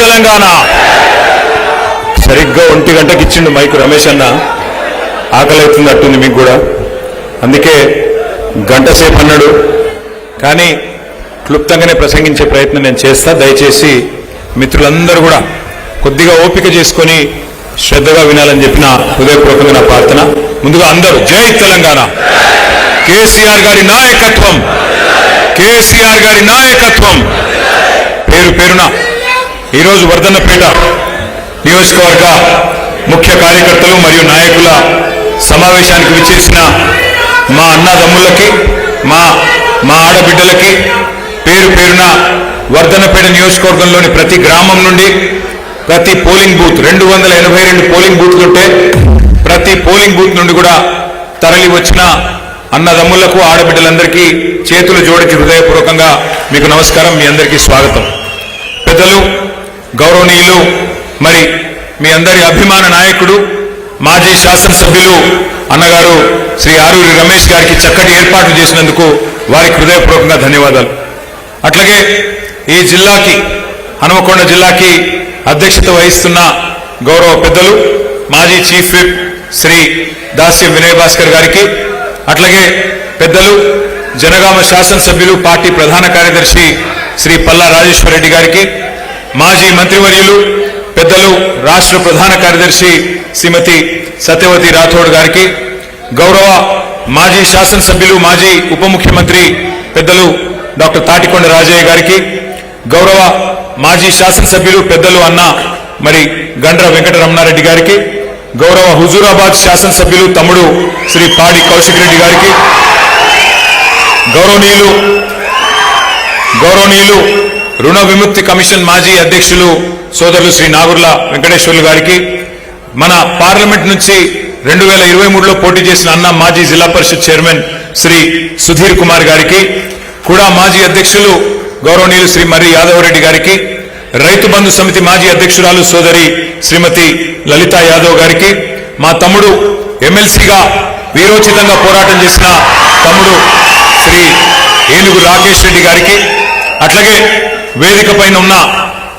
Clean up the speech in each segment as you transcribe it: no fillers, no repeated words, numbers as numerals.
తెలంగాణ సరిగ్గా 1 గంటకి ఇచ్చిండు మైకు రమేష్ అన్న. ఆకలి అవుతున్నట్టుంది మీకు కూడా, అందుకే గంట సేపు అన్నాడు. కానీ క్లుప్తంగానే ప్రసంగించే ప్రయత్నం నేను చేస్తా. దయచేసి మిత్రులందరూ కూడా కొద్దిగా ఓపిక చేసుకొని శ్రద్ధగా వినాలని చెప్పిన హృదయపూర్వకంగా నా ప్రార్థన. ముందుగా అందరూ జై తెలంగాణ, కేసీఆర్ గారి నాయకత్వం, కేసీఆర్ గారి నాయకత్వం. పేరు పేరున ఈరోజు వర్ధన్నపేట నియోజకవర్గ ముఖ్య కార్యకర్తలు మరియు నాయకుల సమావేశానికి విచ్చేసిన మా అన్నదమ్ములకి, మా ఆడబిడ్డలకి పేరు పేరున వర్ధన్నపేట నియోజకవర్గంలోని ప్రతి గ్రామం నుండి, ప్రతి పోలింగ్ బూత్ 282 పోలింగ్ బూత్లుంటే ప్రతి పోలింగ్ బూత్ నుండి కూడా తరలి వచ్చిన అన్నదమ్ములకు, ఆడబిడ్డలందరికీ చేతులు జోడించి హృదయపూర్వకంగా మీకు నమస్కారం. మీ అందరికీ స్వాగతం. పెద్దలు, గౌరవనీయులు, మరి మీ అందరి అభిమాన నాయకుడు, మాజీ శాసనసభ్యులు అన్నగారు శ్రీ ఆరూరి రమేష్ గారికి చక్కటి ఏర్పాట్లు చేసినందుకు వారికి హృదయపూర్వకంగా ధన్యవాదాలు. అట్లాగే ఈ జిల్లాకి, హనుమకొండ జిల్లాకి అధ్యక్షత వహిస్తున్న గౌరవ పెద్దలు మాజీ చీఫ్ విప్ శ్రీ దాస్యం వినయ్ భాస్కర్ గారికి, అట్లాగే పెద్దలు జనగామ శాసనసభ్యులు పార్టీ ప్రధాన కార్యదర్శి శ్రీ పల్లా రాజేశ్వర రెడ్డి గారికి, మాజీ మంత్రివర్యులు పెద్దలు రాష్ట్ర ప్రధాన కార్యదర్శి శ్రీమతి సత్యవతి రాథోడ్ గారికి, గౌరవ మాజీ శాసనసభ్యులు మాజీ ఉప ముఖ్యమంత్రి పెద్దలు డాక్టర్ తాటికొండ రాజయ్య గారికి, గౌరవ మాజీ శాసనసభ్యులు పెద్దలు అన్న మరి గండ్ర వెంకట రమణారెడ్డి గారికి, గౌరవ హుజూరాబాద్ శాసనసభ్యులు తమ్ముడు శ్రీ పాడి కౌశిక్ రెడ్డి గారికి, గౌరవనీయులు రుణ విముక్తి కమిషన్ మాజీ అధ్యక్షులు సోదరులు శ్రీ నాగుర్ల వెంకటేశ్వర్లు గారికి, మన పార్లమెంట్ నుంచి 2023లో పోటీ చేసిన అన్న మాజీ జిల్లా పరిషత్ చైర్మన్ శ్రీ సుధీర్ కుమార్ గారికి, కూడా మాజీ అధ్యక్షులు గౌరవనీయులు శ్రీ మర్రి యాదవ్ రెడ్డి గారికి, రైతు బంధు సమితి మాజీ అధ్యక్షురాలు సోదరి శ్రీమతి లలితా యాదవ్ గారికి, మా తమ్ముడు ఎమ్మెల్సీగా వీరోచితంగా పోరాటం చేసిన తమ్ముడు శ్రీ ఏనుగు రాకేష్ రెడ్డి గారికి, అట్లాగే వేదిక పైన ఉన్న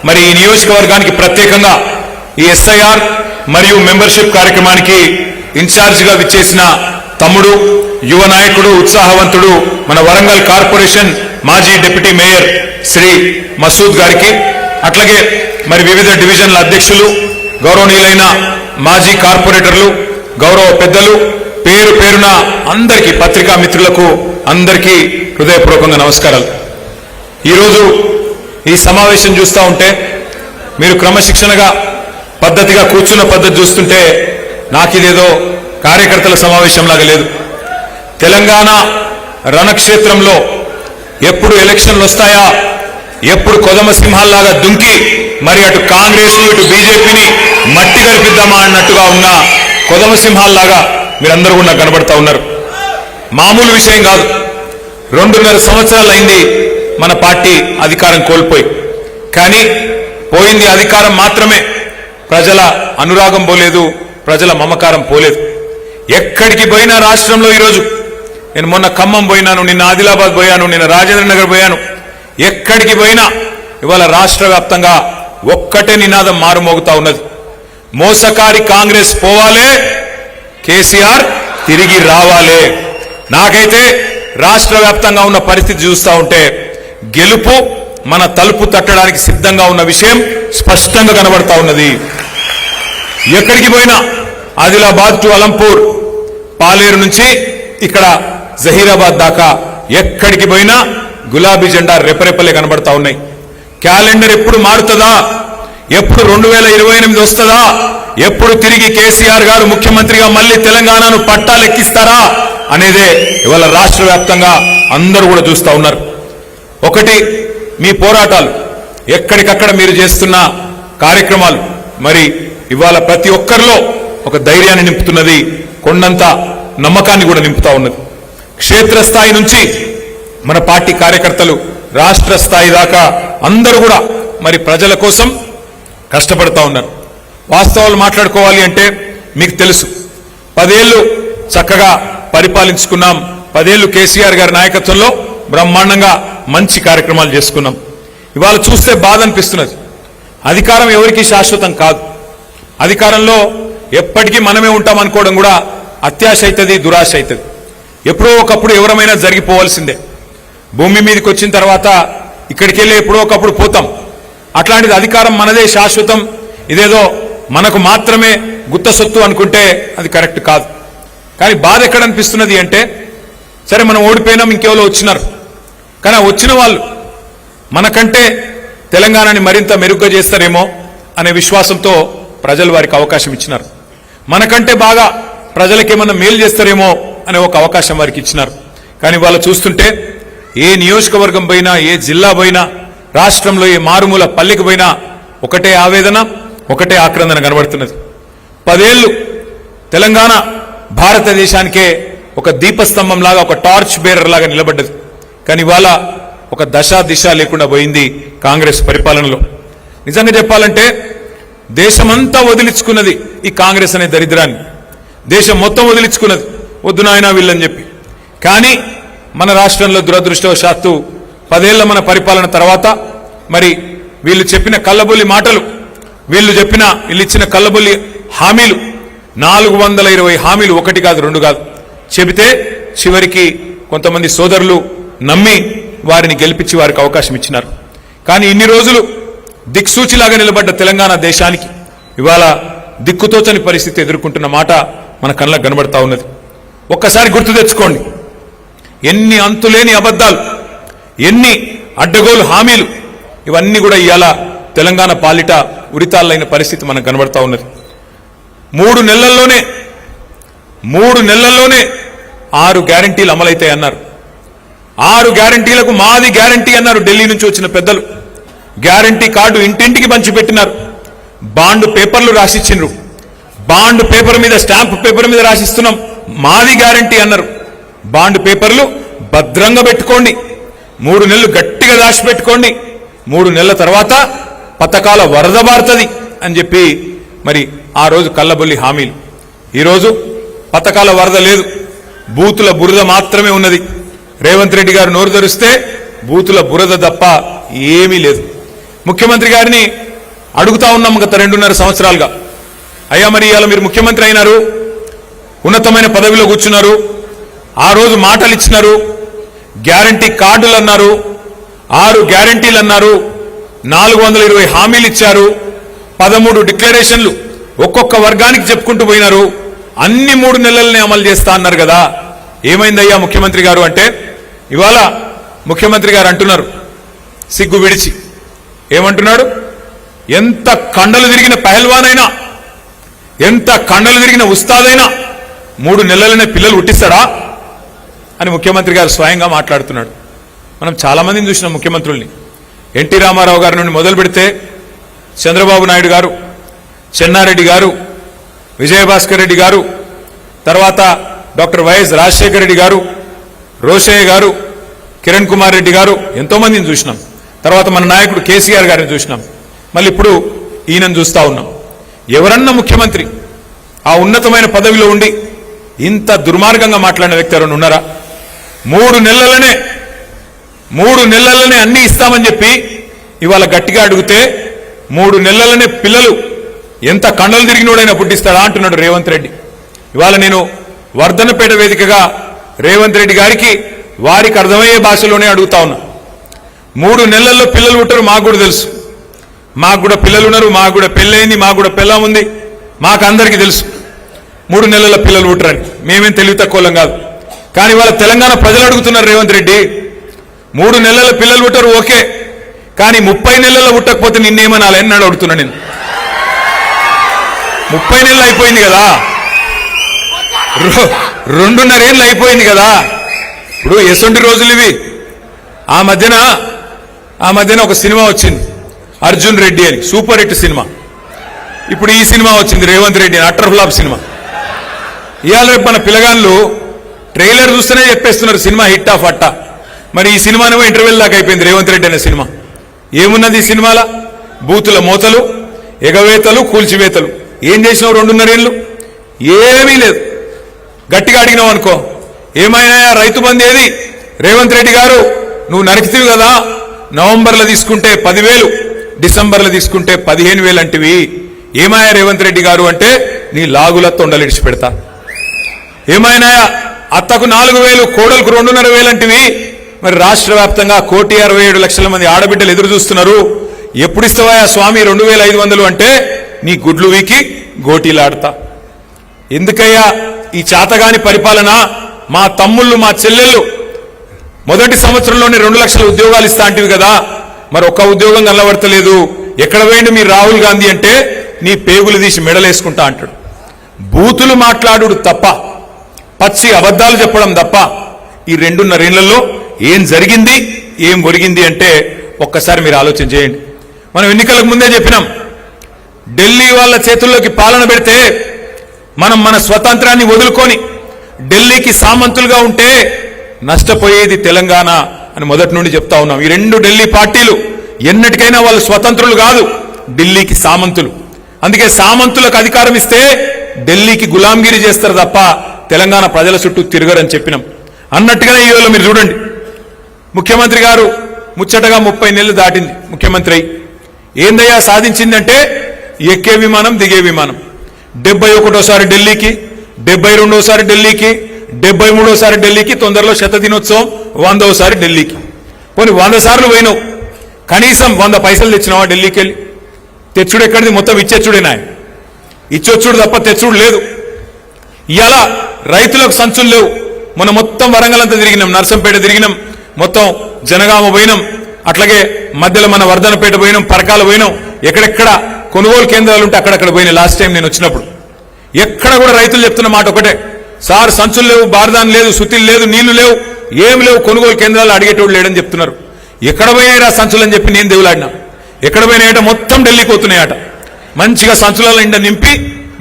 మరి ఈ నియోజకవర్గానికి ప్రత్యేకంగా ఈ ఎస్ఐఆర్ మరియు మెంబర్షిప్ కార్యక్రమానికి ఇన్ఛార్జిగా విచ్చేసిన తమ్ముడు, యువ నాయకుడు, ఉత్సాహవంతుడు, మన వరంగల్ కార్పొరేషన్ మాజీ డిప్యూటీ మేయర్ శ్రీ మసూద్ గారికి, అట్లాగే మరి వివిధ డివిజన్ల అధ్యక్షులు, గౌరవనీయులైన మాజీ కార్పొరేటర్లు, గౌరవ పెద్దలు, పేరు పేరున అందరికీ, పత్రికా మిత్రులకు అందరికీ హృదయపూర్వకంగా నమస్కారాలు. ఈరోజు ఈ సమావేశం చూస్తూ ఉంటే, మీరు క్రమశిక్షణగా పద్ధతిగా కూర్చున్న పద్ధతి చూస్తుంటే నాకిదేదో కార్యకర్తల సమావేశంలాగా లేదు. తెలంగాణ రణక్షేత్రంలో ఎప్పుడు ఎలక్షన్లు వస్తాయా, ఎప్పుడు కొదమ సింహాల్లాగా దుంకి మరి అటు కాంగ్రెస్ ఇటు బీజేపీని మట్టి గరిపిద్దామా అన్నట్టుగా ఉన్న కొదమ సింహాల్లాగా మీరందరూ కూడా కనబడతా ఉన్నారు. మామూలు విషయం కాదు. 2.5 సంవత్సరాలు అయింది మన పార్టీ అధికారం కోల్పోయి. కానీ పోయింది అధికారం మాత్రమే, ప్రజల అనురాగం పోలేదు, ప్రజల మమకారం పోలేదు. ఎక్కడికి పోయినా రాష్ట్రంలో ఈరోజు, నేను మొన్న ఖమ్మం పోయినాను, నిన్న ఆదిలాబాద్ పోయాను, నిన్న రాజేంద్ర నగర్ పోయాను, ఎక్కడికి పోయినా ఇవాళ రాష్ట్ర వ్యాప్తంగా ఒక్కటే నినాదం మారుమోగుతా ఉన్నది. మోసకారి కాంగ్రెస్ పోవాలే, కేసీఆర్ తిరిగి రావాలే. నాకైతే రాష్ట్ర వ్యాప్తంగా ఉన్న పరిస్థితి చూస్తూ ఉంటే గెలుపు మన తలుపు తట్టడానికి సిద్ధంగా ఉన్న విషయం స్పష్టంగా కనబడతా ఉన్నది. ఎక్కడికి పోయినా ఆదిలాబాద్ టు అలంపూర్, పాలేరు నుంచి ఇక్కడ జహీరాబాద్ దాకా ఎక్కడికి పోయినా గులాబీ జెండా రెపరెపలే కనబడతా ఉన్నాయి. క్యాలెండర్ ఎప్పుడు మారుతుందా, ఎప్పుడు 2028 వస్తుందా, ఎప్పుడు తిరిగి కేసీఆర్ గారు ముఖ్యమంత్రిగా మళ్ళీ తెలంగాణను పట్టాలెక్కిస్తారా అనేదే ఇవాళ రాష్ట్ర వ్యాప్తంగా అందరూ కూడా చూస్తూ ఉన్నారు. ఒకటి, మీ పోరాటాలు, ఎక్కడికక్కడ మీరు చేస్తున్న కార్యక్రమాలు మరి ఇవాళ ప్రతి ఒక్కరిలో ఒక ధైర్యాన్ని నింపుతున్నది, కొండంత నమ్మకాన్ని కూడా నింపుతా ఉన్నది. క్షేత్రస్థాయి నుంచి మన పార్టీ కార్యకర్తలు రాష్ట్ర స్థాయి దాకా అందరూ కూడా మరి ప్రజల కోసం కష్టపడతా ఉన్నారు. వాస్తవాలు మాట్లాడుకోవాలి అంటే మీకు తెలుసు, 10 ఏళ్లు చక్కగా పరిపాలించుకున్నాం. 10 ఏళ్లు కేసీఆర్ గారి నాయకత్వంలో బ్రహ్మాండంగా మంచి కార్యక్రమాలు చేసుకున్నాం. ఇవాళ చూస్తే బాధ అనిపిస్తున్నది. అధికారం ఎవరికీ శాశ్వతం కాదు. అధికారంలో ఎప్పటికీ మనమే ఉంటాం అనుకోవడం కూడా అత్యాశ అవుతుంది, దురాశ అవుతుంది. ఎప్పుడో ఒకప్పుడు ఎవరమైనా జరిగిపోవాల్సిందే. భూమి మీదకి వచ్చిన తర్వాత ఇక్కడికి వెళ్ళి ఎప్పుడో ఒకప్పుడు పోతాం. అట్లాంటిది అధికారం మనదే శాశ్వతం, ఇదేదో మనకు మాత్రమే గుత్త సొత్తు అనుకుంటే అది కరెక్ట్ కాదు. కానీ బాధ ఎక్కడ అనిపిస్తున్నది అంటే, సరే మనం ఓడిపోయినాం, ఇంకెవరో వచ్చినారు. కానీ వచ్చిన వాళ్ళు మనకంటే తెలంగాణని మరింత మెరుగ్గా చేస్తారేమో అనే విశ్వాసంతో ప్రజలు వారికి అవకాశం ఇచ్చినారు. మనకంటే బాగా ప్రజలకేమన్నా మేలు చేస్తారేమో అనే ఒక అవకాశం వారికి ఇచ్చినారు. కానీ వాళ్ళు చూస్తుంటే ఏ నియోజకవర్గం పోయినా, ఏ జిల్లా పోయినా, రాష్ట్రంలో ఏ మారుమూల పల్లెకి పోయినా ఒకటే ఆవేదన, ఒకటే ఆక్రందన కనబడుతున్నది. 10 ఏళ్లు తెలంగాణ భారతదేశానికే ఒక దీపస్తంభం లాగా, ఒక టార్చ్ బేరర్ లాగా నిలబడ్డది. కానీ ఇవాళ ఒక దశ దిశ లేకుండా పోయింది కాంగ్రెస్ పరిపాలనలో. నిజంగా చెప్పాలంటే దేశమంతా వదిలించుకున్నది ఈ కాంగ్రెస్ అనే దరిద్రాన్ని. దేశం మొత్తం వదిలించుకున్నది, వద్దు నాయనా వీళ్ళని చెప్పి. కానీ మన రాష్ట్రంలో దురదృష్టవశాత్తు 10 ఏళ్ల మన పరిపాలన తర్వాత మరి వీళ్ళు చెప్పిన కల్లబొల్లి మాటలు, వీళ్ళు ఇచ్చిన కల్లబొల్లి హామీలు, 420 హామీలు, 1 కాదు 2 కాదు చెబితే చివరికి కొంతమంది సోదరులు నమ్మి వారిని గెలిపించి వారికి అవకాశం ఇచ్చినారు. కానీ ఇన్ని రోజులు దిక్సూచిలాగా నిలబడ్డ తెలంగాణ దేశానికి ఇవాళ దిక్కుతోచని పరిస్థితి ఎదుర్కొంటున్న మాట మన కళ్ళకు కనబడతా ఉన్నది. ఒక్కసారి గుర్తు తెచ్చుకోండి, ఎన్ని అంతులేని అబద్ధాలు, ఎన్ని అడ్డగోలు హామీలు, ఇవన్నీ కూడా ఇవాళ తెలంగాణ పాలిట ఉరితాళ్ళైన పరిస్థితి మనకు కనబడతా ఉన్నది. 3 నెలల్లోనే 6 గ్యారంటీలు అమలైతాయి అన్నారు. 6 గ్యారంటీలకు మాది గ్యారంటీ అన్నారు ఢిల్లీ నుంచి వచ్చిన పెద్దలు. గ్యారంటీ కార్డు ఇంటింటికి పంచిపెట్టినారు. బాండ్ పేపర్లు రాసిచ్చిండ్రు. బాండ్ పేపర్ మీద, స్టాంప్ పేపర్ మీద రాసిస్తున్నాం, మాది గ్యారంటీ అన్నారు. బాండ్ పేపర్లు భద్రంగా పెట్టుకోండి, 3 నెలలు గట్టిగా దాచిపెట్టుకోండి, 3 నెలల తర్వాత పథకాల వరద బారుతుంది అని చెప్పి మరి ఆ రోజు కల్లబొల్లి హామీలు. ఈరోజు పథకాల వరద లేదు, బూతుల బురద మాత్రమే ఉన్నది. రేవంత్ రెడ్డి గారు నోరు తెరిస్తే బూతుల బురద తప్ప ఏమీ లేదు. ముఖ్యమంత్రి గారిని అడుగుతా ఉన్నాం గత 2.5 సంవత్సరాలుగా, అయ్యా మరి ఇవాళ మీరు ముఖ్యమంత్రి అయినారు, ఉన్నతమైన పదవిలో కూర్చున్నారు, ఆ రోజు మాటలు ఇచ్చినారు, గ్యారంటీ కార్డులు అన్నారు, 6 గ్యారంటీలు అన్నారు, 420 హామీలు ఇచ్చారు, 13 డిక్లరేషన్లు ఒక్కొక్క వర్గానికి చెప్పుకుంటూ పోయినారు, అన్ని 3 నెలలనే అమలు చేస్తా అన్నారు కదా, ఏమైందయ్యా ముఖ్యమంత్రి గారు అంటే, ఇవాళ ముఖ్యమంత్రి గారు అంటున్నారు సిగ్గు విడిచి, ఏమంటున్నాడు, ఎంత కండలు తిరిగిన పహల్వానైనా, ఎంత కండలు తిరిగిన ఉస్తాదైనా 3 నెలలనే పిల్లలు పుట్టిస్తాడా అని ముఖ్యమంత్రి గారు స్వయంగా మాట్లాడుతున్నాడు. మనం చాలా మందిని చూసినాం ముఖ్యమంత్రుల్ని. ఎన్టీ రామారావు గారి నుండి మొదలు పెడితే చంద్రబాబు నాయుడు గారు, చెన్నారెడ్డి గారు, విజయభాస్కర్ రెడ్డి గారు, తర్వాత డాక్టర్ వైఎస్ రాజశేఖర రెడ్డి గారు, రోషయ్య గారు, కిరణ్ కుమార్ రెడ్డి గారు, ఎంతో మందిని చూసినాం. తర్వాత మన నాయకుడు కేసీఆర్ గారిని చూసినాం. మళ్ళీ ఇప్పుడు ఈయనను చూస్తా ఉన్నాం. ఎవరన్నా ముఖ్యమంత్రి ఆ ఉన్నతమైన పదవిలో ఉండి ఇంత దుర్మార్గంగా మాట్లాడిన వ్యక్తి ఎవరైనా ఉన్నారా? 3 నెలలనే అన్ని ఇస్తామని చెప్పి ఇవాళ గట్టిగా అడిగితే 3 నెలలనే పిల్లలు ఎంత కండలు తిరిగినోడైనా పుట్టిస్తాడా అంటున్నాడు రేవంత్ రెడ్డి. ఇవాళ నేను వర్ధనపేట వేదికగా రేవంత్ రెడ్డి గారికి వారికి అర్థమయ్యే భాషలోనే అడుగుతా ఉన్నా. 3 నెలల్లో పిల్లలు పుట్టరు, మాకు కూడా తెలుసు, మాకు కూడా పిల్లలు ఉన్నారు, మాకు కూడా పెళ్ళైంది, మాకు కూడా పెళ్ళం ఉంది, మాకు అందరికీ తెలుసు 3 నెలల పిల్లలు పుట్టరని. మేమేం తెలివి తక్కువలం కాదు. కానీ వాళ్ళ తెలంగాణ ప్రజలు అడుగుతున్నారు రేవంత్ రెడ్డి, 3 నెలల పిల్లలు పుట్టరు ఓకే, కానీ 30 నెలల్లో పుట్టకపోతే నిన్నేమనాలి అని అడుగుతున్నా నేను. 30 నెలలు అయిపోయింది కదా, 2.5 ఏళ్ళు అయిపోయింది కదా, ఇప్పుడు ఎసొంటి రోజులు ఇవి. ఆ మధ్యన ఒక సినిమా వచ్చింది అర్జున్ రెడ్డి అని, సూపర్ హిట్ సినిమా. ఇప్పుడు ఈ సినిమా వచ్చింది రేవంత్ రెడ్డి అని, అటర్ ఫ్లాప్ సినిమా. ఇవాళ రేపు మన పిల్లగాళ్ళు ట్రైలర్ చూస్తేనే చెప్పేస్తున్నారు సినిమా హిట్ ఆఫ్ అట్టా. మరి ఈ సినిమానేమో ఇంటర్వెల్ దాకా అయిపోయింది రేవంత్ రెడ్డి అనే సినిమా. ఏమున్నది ఈ సినిమాలో? బూతుల మోతలు, ఎగవేతలు, కూల్చివేతలు. ఏం చేసినావు 2.5 ఏళ్ళు? ఏమీ లేదు. గట్టిగా అడిగినావు అనుకో, ఏమైనా రైతు బంధు ఏది? రేవంత్ రెడ్డి గారు నువ్వు నరికితివి కదా, నవంబర్లో తీసుకుంటే 10,000, డిసెంబర్లో తీసుకుంటే 15,000 అంటివి. ఏమాయా రేవంత్ రెడ్డి గారు అంటే నీ లాగుల తొండలు ఇడిచి పెడతా. ఏమైనా అత్తకు 4,000 కోడలకు 2,500 అంటివి. మరి రాష్ట్ర వ్యాప్తంగా 1,67,00,000 మంది ఆడబిడ్డలు ఎదురు చూస్తున్నారు. ఎప్పుడు ఇస్తావా స్వామి 2,500 అంటే నీ గుడ్లు వీకి గోటీలాడతా. ఎందుకయ్యా ఈ చాతగాని పరిపాలన? మా తమ్ముళ్ళు మా చెల్లెళ్ళు మొదటి సంవత్సరంలోనే 2 లక్షల ఉద్యోగాలు ఇస్తా అంటివి కదా, మరి ఒక్క ఉద్యోగం కనబడతలేదు. ఎక్కడ పోయిండు మీ రాహుల్ గాంధీ అంటే నీ పేగులు తీసి మెడలేసుకుంటా అంటాడు. బూతులు మాట్లాడు తప్ప, పచ్చి అబద్ధాలు చెప్పడం తప్ప ఈ 2.5 ఏళ్లలో ఏం జరిగింది ఏం ఒరిగింది అంటే ఒక్కసారి మీరు ఆలోచన చేయండి. మనం ఎన్నికలకు ముందే చెప్పినాం, ఢిల్లీ వాళ్ళ చేతుల్లోకి పాలన పెడితే మనం మన స్వతంత్రాన్ని వదులుకొని ఢిల్లీకి సామంతులుగా ఉంటే నష్టపోయేది తెలంగాణ అని మొదటి నుండి చెప్తా ఉన్నాం. ఈ 2 ఢిల్లీ పార్టీలు ఎన్నటికైనా వాళ్ళు స్వతంత్రులు కాదు, ఢిల్లీకి సామంతులు. అందుకే సామంతులకు అధికారం ఇస్తే ఢిల్లీకి గులాంగిరి చేస్తారు తప్ప తెలంగాణ ప్రజల చుట్టూ తిరగరని చెప్పినాం. అన్నట్టుగానే ఈవేళ మీరు చూడండి, ముఖ్యమంత్రి గారు ముచ్చటగా 30 నెలలు దాటింది ముఖ్యమంత్రి అయి. ఏందయ్యా సాధించిందంటే ఎక్కే విమానం దిగే విమానం. 71సారి ఢిల్లీకి, 72సారి ఢిల్లీకి, 73సారి ఢిల్లీకి, తొందరలో 100వ దినోత్సవం 100వసారి ఢిల్లీకి. పోనీ 100 సార్లు పోయినావు, కనీసం 100 పైసలు తెచ్చినావా ఢిల్లీకి వెళ్ళి? తెచ్చుడు ఎక్కడిది? మొత్తం ఇచ్చేచ్చుడేనా? ఇచ్చొచ్చుడు తప్ప తెచ్చుడు లేదు. ఇవాళ రైతులకు సంచులు లేవు. మనం మొత్తం వరంగల్ అంతా తిరిగినాం, నర్సంపేట తిరిగినాం, మొత్తం జనగామ పోయినాం, అట్లాగే మధ్యలో మన వర్ధనపేట పోయినాం, పరకాల పోయినాం. ఎక్కడెక్కడ కొనుగోలు కేంద్రాలు ఉంటే అక్కడక్కడ పోయినాయి. లాస్ట్ టైం నేను వచ్చినప్పుడు ఎక్కడ కూడా రైతులు చెప్తున్న మాట ఒకటే, సార్ సంచులు లేవు, బారదాన్ లేదు, సుతిలు లేదు, నీళ్లు లేవు, ఏమి లేవు, కొనుగోలు కేంద్రాలు అడిగేటోడు లేడని చెప్తున్నారు. ఎక్కడ పోయినాయిరా సంచులు అని చెప్పి నేను దేవులాడినా. ఎక్కడ పోయినాయట? మొత్తం ఢిల్లీకి పోతున్నాయట. మంచిగా సంచుల నిండా నింపి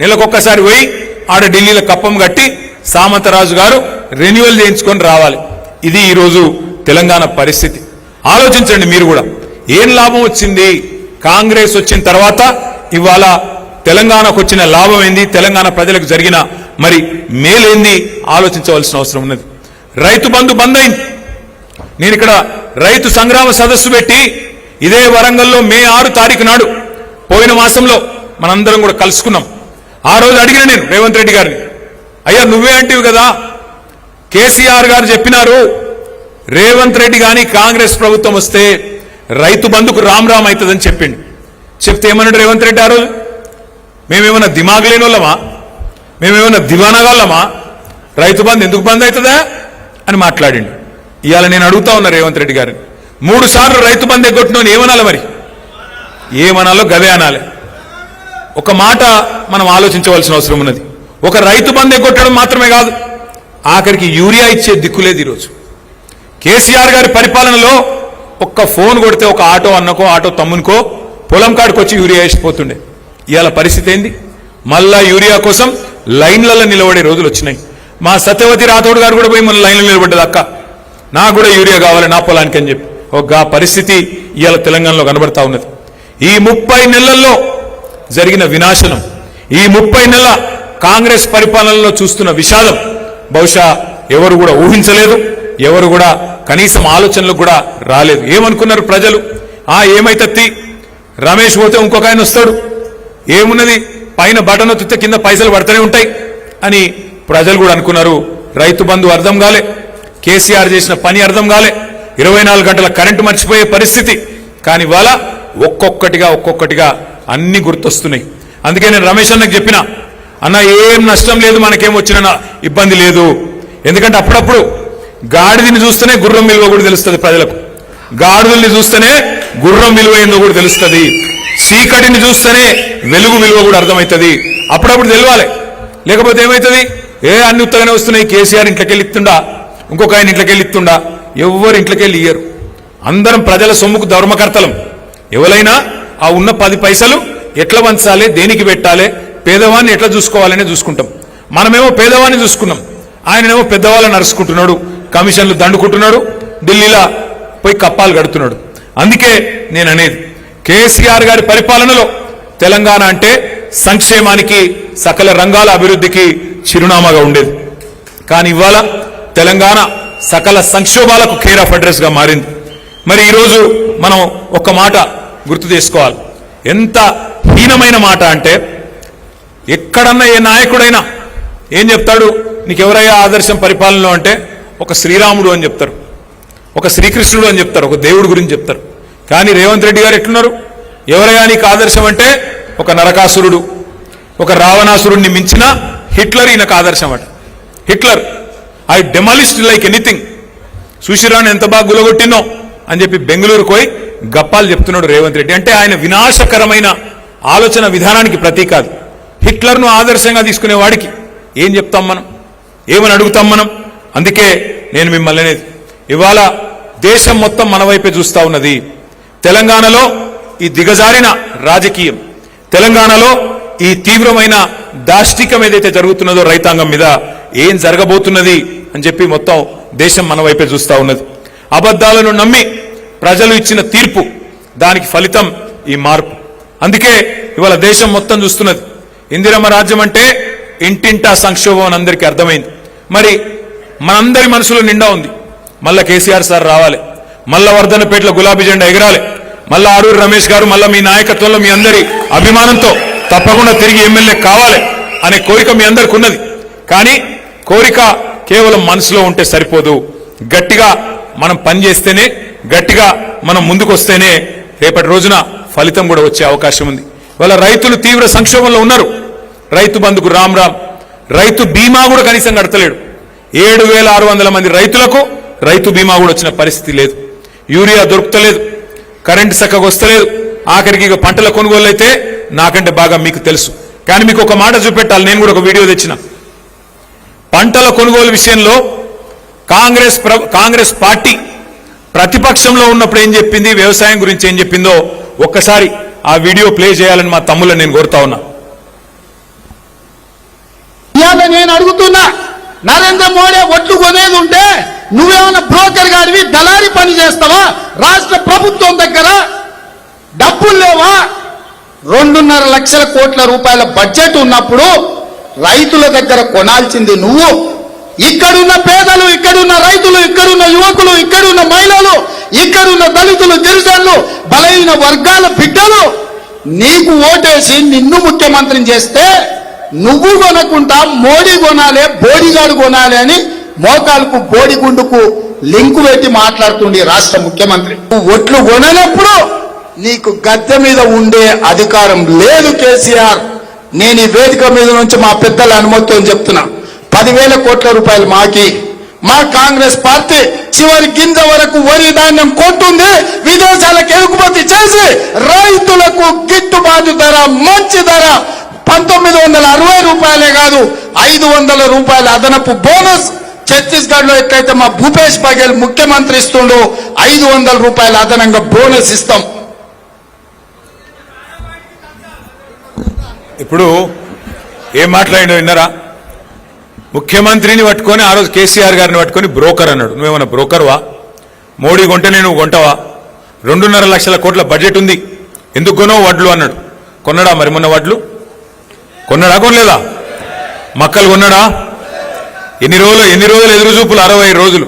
నెలకొక్కసారి పోయి ఆడ ఢిల్లీలో కప్పం కట్టి సామంతరాజు గారు రెన్యువల్ చేయించుకొని రావాలి. ఇది ఈరోజు తెలంగాణ పరిస్థితి. ఆలోచించండి మీరు కూడా, ఏం లాభం వచ్చింది కాంగ్రెస్ వచ్చిన తర్వాత? ఇవాళ తెలంగాణకు వచ్చిన లాభం ఏంది, తెలంగాణ ప్రజలకు జరిగిన మరి మేలేంది ఆలోచించవలసిన అవసరం ఉన్నది. రైతు బంధు బంద్ అయింది. నేను ఇక్కడ రైతు సంగ్రామ సదస్సు పెట్టి ఇదే వరంగల్లో మే 6 తారీఖు నాడు పోయిన మాసంలో మనందరం కూడా కలుసుకున్నాం. ఆ రోజు అడిగిన నేను రేవంత్ రెడ్డి గారిని, అయ్యా నువ్వే అంటివి కదా, కేసీఆర్ గారు చెప్పినారు రేవంత్ రెడ్డి గాని కాంగ్రెస్ ప్రభుత్వం వస్తే రైతు బంధుకు రామ్ రామ్ అవుతుందని చెప్పిండు. చెప్తే ఏమన్నాడు రేవంత్ రెడ్డి ఆ రోజు? మేమేమన్నా దిమాగ్ లేని వాళ్ళమా, మేమేమన్నా దివానగాళ్ళమా, రైతు బంధు ఎందుకు బంద్ అవుతుందా అని మాట్లాడిండు. ఇవాళ నేను అడుగుతా ఉన్నా రేవంత్ రెడ్డి గారిని, 3 సార్లు రైతు బంధు ఎగ్గొట్టినోని ఏమనాలి? మరి ఏమనాలో గదే అనాలి. ఒక మాట మనం ఆలోచించవలసిన అవసరం ఉన్నది. ఒక రైతు బంధు ఎగ్గొట్టడం మాత్రమే కాదు, ఆఖరికి యూరియా ఇచ్చే దిక్కులేదు ఈరోజు. కేసీఆర్ గారి పరిపాలనలో ఒక్క ఫోన్ కొడితే ఒక ఆటో అన్నకో ఆటో తమ్మునికో పొలం కాడికి వచ్చి యూరియా వేసిపోతుండే. ఇవాళ పరిస్థితి ఏంది? మళ్ళా యూరియా కోసం లైన్లలో నిలబడే రోజులు వచ్చినాయి. మా సత్యవతి రాథోడ్ గారు కూడా పోయి మన లైన్లో నిలబడ్డది, అక్క నాకు కూడా యూరియా కావాలి నా పొలానికి అని చెప్పి. ఒక పరిస్థితి ఇవాళ తెలంగాణలో కనబడతా ఉన్నది. ఈ 30 నెలల్లో జరిగిన వినాశనం, ఈ 30 నెలల కాంగ్రెస్ పరిపాలనలో చూస్తున్న విషాదం బహుశా ఎవరు కూడా ఊహించలేదు, ఎవరు కూడా కనీసం ఆలోచనలకు కూడా రాలేదు. ఏమనుకున్నారు ప్రజలు? ఏమైతే రమేష్ పోతే ఇంకొక ఆయన వస్తాడు, ఏమున్నది పైన బటన్ ఒత్తితే కింద పైసలు పడుతూనే ఉంటాయి అని ప్రజలు కూడా అనుకున్నారు. రైతు బంధు అర్థం కాలే, కేసీఆర్ చేసిన పని అర్థం కాలే, 24 గంటల కరెంటు మర్చిపోయే పరిస్థితి. కానీ ఇవాళ ఒక్కొక్కటిగా అన్ని గుర్తొస్తున్నాయి. అందుకే నేను రమేష్ అన్నకు చెప్పిన, అన్న ఏం నష్టం లేదు, మనకేం వచ్చిన ఇబ్బంది లేదు. ఎందుకంటే అప్పుడప్పుడు గాడిదని చూస్తేనే గుర్రం విలువ కూడా తెలుస్తుంది ప్రజలకు, గాడిదల్ని చూస్తేనే గుర్రం విలువ ఏందో కూడా తెలుస్తుంది, చీకటిని చూస్తేనే వెలుగు విలువ కూడా అర్థమవుతుంది. అప్పుడప్పుడు తెలియాలి, లేకపోతే ఏమవుతుంది? అన్ని ఉత్తగానే వస్తున్నాయి. కేసీఆర్ ఇంట్లోకి వెళ్ళి ఇస్తుండా, ఇంకొక ఆయన ఇంట్లోకి వెళ్ళి ఇస్తుండా, ఎవరు ఇంట్లోకి వెళ్ళి ఇయ్యరు. అందరం ప్రజల సొమ్ముకు ధర్మకర్తలం. ఎవరైనా ఆ ఉన్న 10 పైసలు ఎట్లా వంచాలి, దేనికి పెట్టాలి, పేదవాన్ని ఎట్లా చూసుకోవాలనే చూసుకుంటాం. మనమేమో పేదవాన్ని చూసుకున్నాం, ఆయననేమో పెద్దవాళ్ళని నరుచుకుంటున్నాడు, కమిషన్లు దండుకుంటున్నాడు, ఢిల్లీలో పోయి కప్పాలు కడుతున్నాడు. అందుకే నేను అనేది, కేసీఆర్ గారి పరిపాలనలో తెలంగాణ అంటే సంక్షేమానికి, సకల రంగాల అభివృద్ధికి చిరునామాగా ఉండేది. కానీ ఇవాళ తెలంగాణ సకల సంక్షోభాలకు కేర్ ఆఫ్ అడ్రస్ గా మారింది. మరి ఈరోజు మనం ఒక మాట గుర్తు చేసుకోవాలి. ఎంత హీనమైన మాట అంటే, ఎక్కడన్నా ఏ నాయకుడైనా ఏం చెప్తాడు, నీకెవరయ్యా ఆదర్శం పరిపాలనలో అంటే ఒక శ్రీరాముడు అని చెప్తారు, ఒక శ్రీకృష్ణుడు అని చెప్తారు, ఒక దేవుడు గురించి చెప్తారు. కానీ రేవంత్ రెడ్డి గారు ఎట్లున్నారు, ఎవరయ్యా నీకు ఆదర్శం అంటే ఒక నరకాసురుడు, ఒక రావణాసురుడిని మించిన హిట్లర్ ఈయనకు ఆదర్శం అట. హిట్లర్, ఐ డెమాలిస్ట్ లైక్ ఎనీథింగ్, సుశీరాన్ని ఎంత బాగా గులగొట్టినో అని చెప్పి బెంగళూరుకు పోయి గప్పాలు చెప్తున్నాడు రేవంత్ రెడ్డి. అంటే ఆయన వినాశకరమైన ఆలోచన విధానానికి ప్రతీక అది. హిట్లర్ను ఆదర్శంగా తీసుకునే వాడికి ఏం చెప్తాం మనం, ఏమని అడుగుతాం మనం? అందుకే నేను మిమ్మల్ని అనేది, ఇవాళ దేశం మొత్తం మన వైపే చూస్తా ఉన్నది. తెలంగాణలో ఈ దిగజారిన రాజకీయం, తెలంగాణలో ఈ తీవ్రమైన దాష్టికం ఏదైతే జరుగుతున్నదో రైతాంగం మీద ఏం జరగబోతున్నది అని చెప్పి మొత్తం దేశం మన వైపే చూస్తా ఉన్నది. అబద్ధాలను నమ్మి ప్రజలు ఇచ్చిన తీర్పు, దానికి ఫలితం ఈ మార్పు. అందుకే ఇవాళ దేశం మొత్తం చూస్తున్నది. ఇందిరమ్మ రాజ్యం అంటే ఇంటింటా సంక్షోభం అని అందరికీ అర్థమైంది. మరి మనందరి మనసులో నిండా ఉంది, మళ్ళా కేసీఆర్ సార్ రావాలి, మళ్ళా వర్ధనపేటలో గులాబీ జెండా ఎగరాలి, మళ్ళా ఆరూరి రమేష్ గారు మళ్ళా మీ నాయకత్వంలో మీ అందరి అభిమానంతో తప్పకుండా తిరిగి ఎమ్మెల్యే కావాలి అనే కోరిక మీ అందరికి ఉన్నది. కానీ కోరిక కేవలం మనసులో ఉంటే సరిపోదు. గట్టిగా మనం పనిచేస్తేనే, గట్టిగా మనం ముందుకు వస్తేనే రేపటి రోజున ఫలితం కూడా వచ్చే అవకాశం ఉంది. వాళ్ళ రైతులు తీవ్ర సంక్షోభంలో ఉన్నారు. రైతు బంధుకు రామ్ రామ్, రైతు బీమా కూడా కనీసం కడతలేడు. 7,600 మంది రైతులకు రైతు బీమా కూడా వచ్చిన పరిస్థితి లేదు. యూరియా దొరుకుతలేదు, కరెంటు చక్కగా వస్తలేదు. ఆఖరికి ఇక పంటల కొనుగోలు అయితే నాకంటే బాగా మీకు తెలుసు. కానీ మీకు ఒక మాట చూపెట్టాలి, నేను కూడా ఒక వీడియో తెచ్చిన. పంటల కొనుగోలు విషయంలో కాంగ్రెస్ పార్టీ ప్రతిపక్షంలో ఉన్నప్పుడు ఏం చెప్పింది, వ్యవసాయం గురించి ఏం చెప్పిందో ఒక్కసారి ఆ వీడియో ప్లే చేయాలని మా తమ్ముళ్ళని నేను కోరుతా ఉన్నా. ఇవాళ నేను అడుగుతున్నా, నరేంద్ర మోడీ ఒట్లు కొనేది ఉంటే నువ్వేమైనా బ్రోకర్ గారివి, దళారీ పని చేస్తావా? రాష్ట్ర ప్రభుత్వం దగ్గర డబ్బులు లేవా? 2.5 లక్షల కోట్ల రూపాయల బడ్జెట్ ఉన్నప్పుడు రైతుల దగ్గర కొనాల్సింది నువ్వు. ఇక్కడున్న పేదలు, ఇక్కడున్న రైతులు, ఇక్కడున్న యువకులు, ఇక్కడున్న మహిళలు, ఇక్కడున్న దళితులు, గిరిజనులు, బలహీన వర్గాల బిడ్డలు నీకు ఓటేసి నిన్ను ముఖ్యమంత్రిని చేస్తే నువ్వు కొనకుండా మోడీ కొనాలి, బోడిగాడు కొనాలి అని మోకాలకు బోడిగుండుకు లింకు పెట్టి మాట్లాడుతుండే రాష్ట్ర ముఖ్యమంత్రి. నువ్వు ఒట్లు కొననప్పుడు నీకు గద్దె మీద ఉండే అధికారం లేదు కేసీఆర్. నేను ఈ వేదిక మీద నుంచి మా పెద్దల అనుమతితో చెప్తున్నా, 10,000 కోట్ల రూపాయలు మాకి, మా కాంగ్రెస్ పార్టీ చివరి గింజ వరకు వరి ధాన్యం కొంటుంది, విదేశాలకు ఎగుమతి చేసి రైతులకు గిట్టుబాటు ధర, మంచి ధర 1960 రూపాయలే కాదు 500 రూపాయల అదనపు బోనస్. ఛత్తీస్గఢ్ లో ఎట్లయితే మా భూపేష్ బఘేల్ ముఖ్యమంత్రి ఇస్తుండో 500 రూపాయల అదనంగా బోనస్ ఇస్తాం. ఇప్పుడు ఏం మాట్లాడినా విన్నారా? ముఖ్యమంత్రిని పట్టుకొని ఆ రోజు కేసీఆర్ గారిని పట్టుకొని బ్రోకర్ అన్నాడు. నువ్వేమన్నా బ్రోకర్వా? మోడీ కొంటేనే నువ్వు కొంటావా? 2.5 లక్షల కోట్ల బడ్జెట్ ఉంది, ఎందుకు కొనవు వడ్లు అన్నాడు. కొన్నాడా మరి మొన్న వడ్లు? కొన్నాడా కొనలేదా? మక్కలు కొన్నాడా? ఎన్ని రోజులు ఎదురు చూపులు? 60 రోజులు.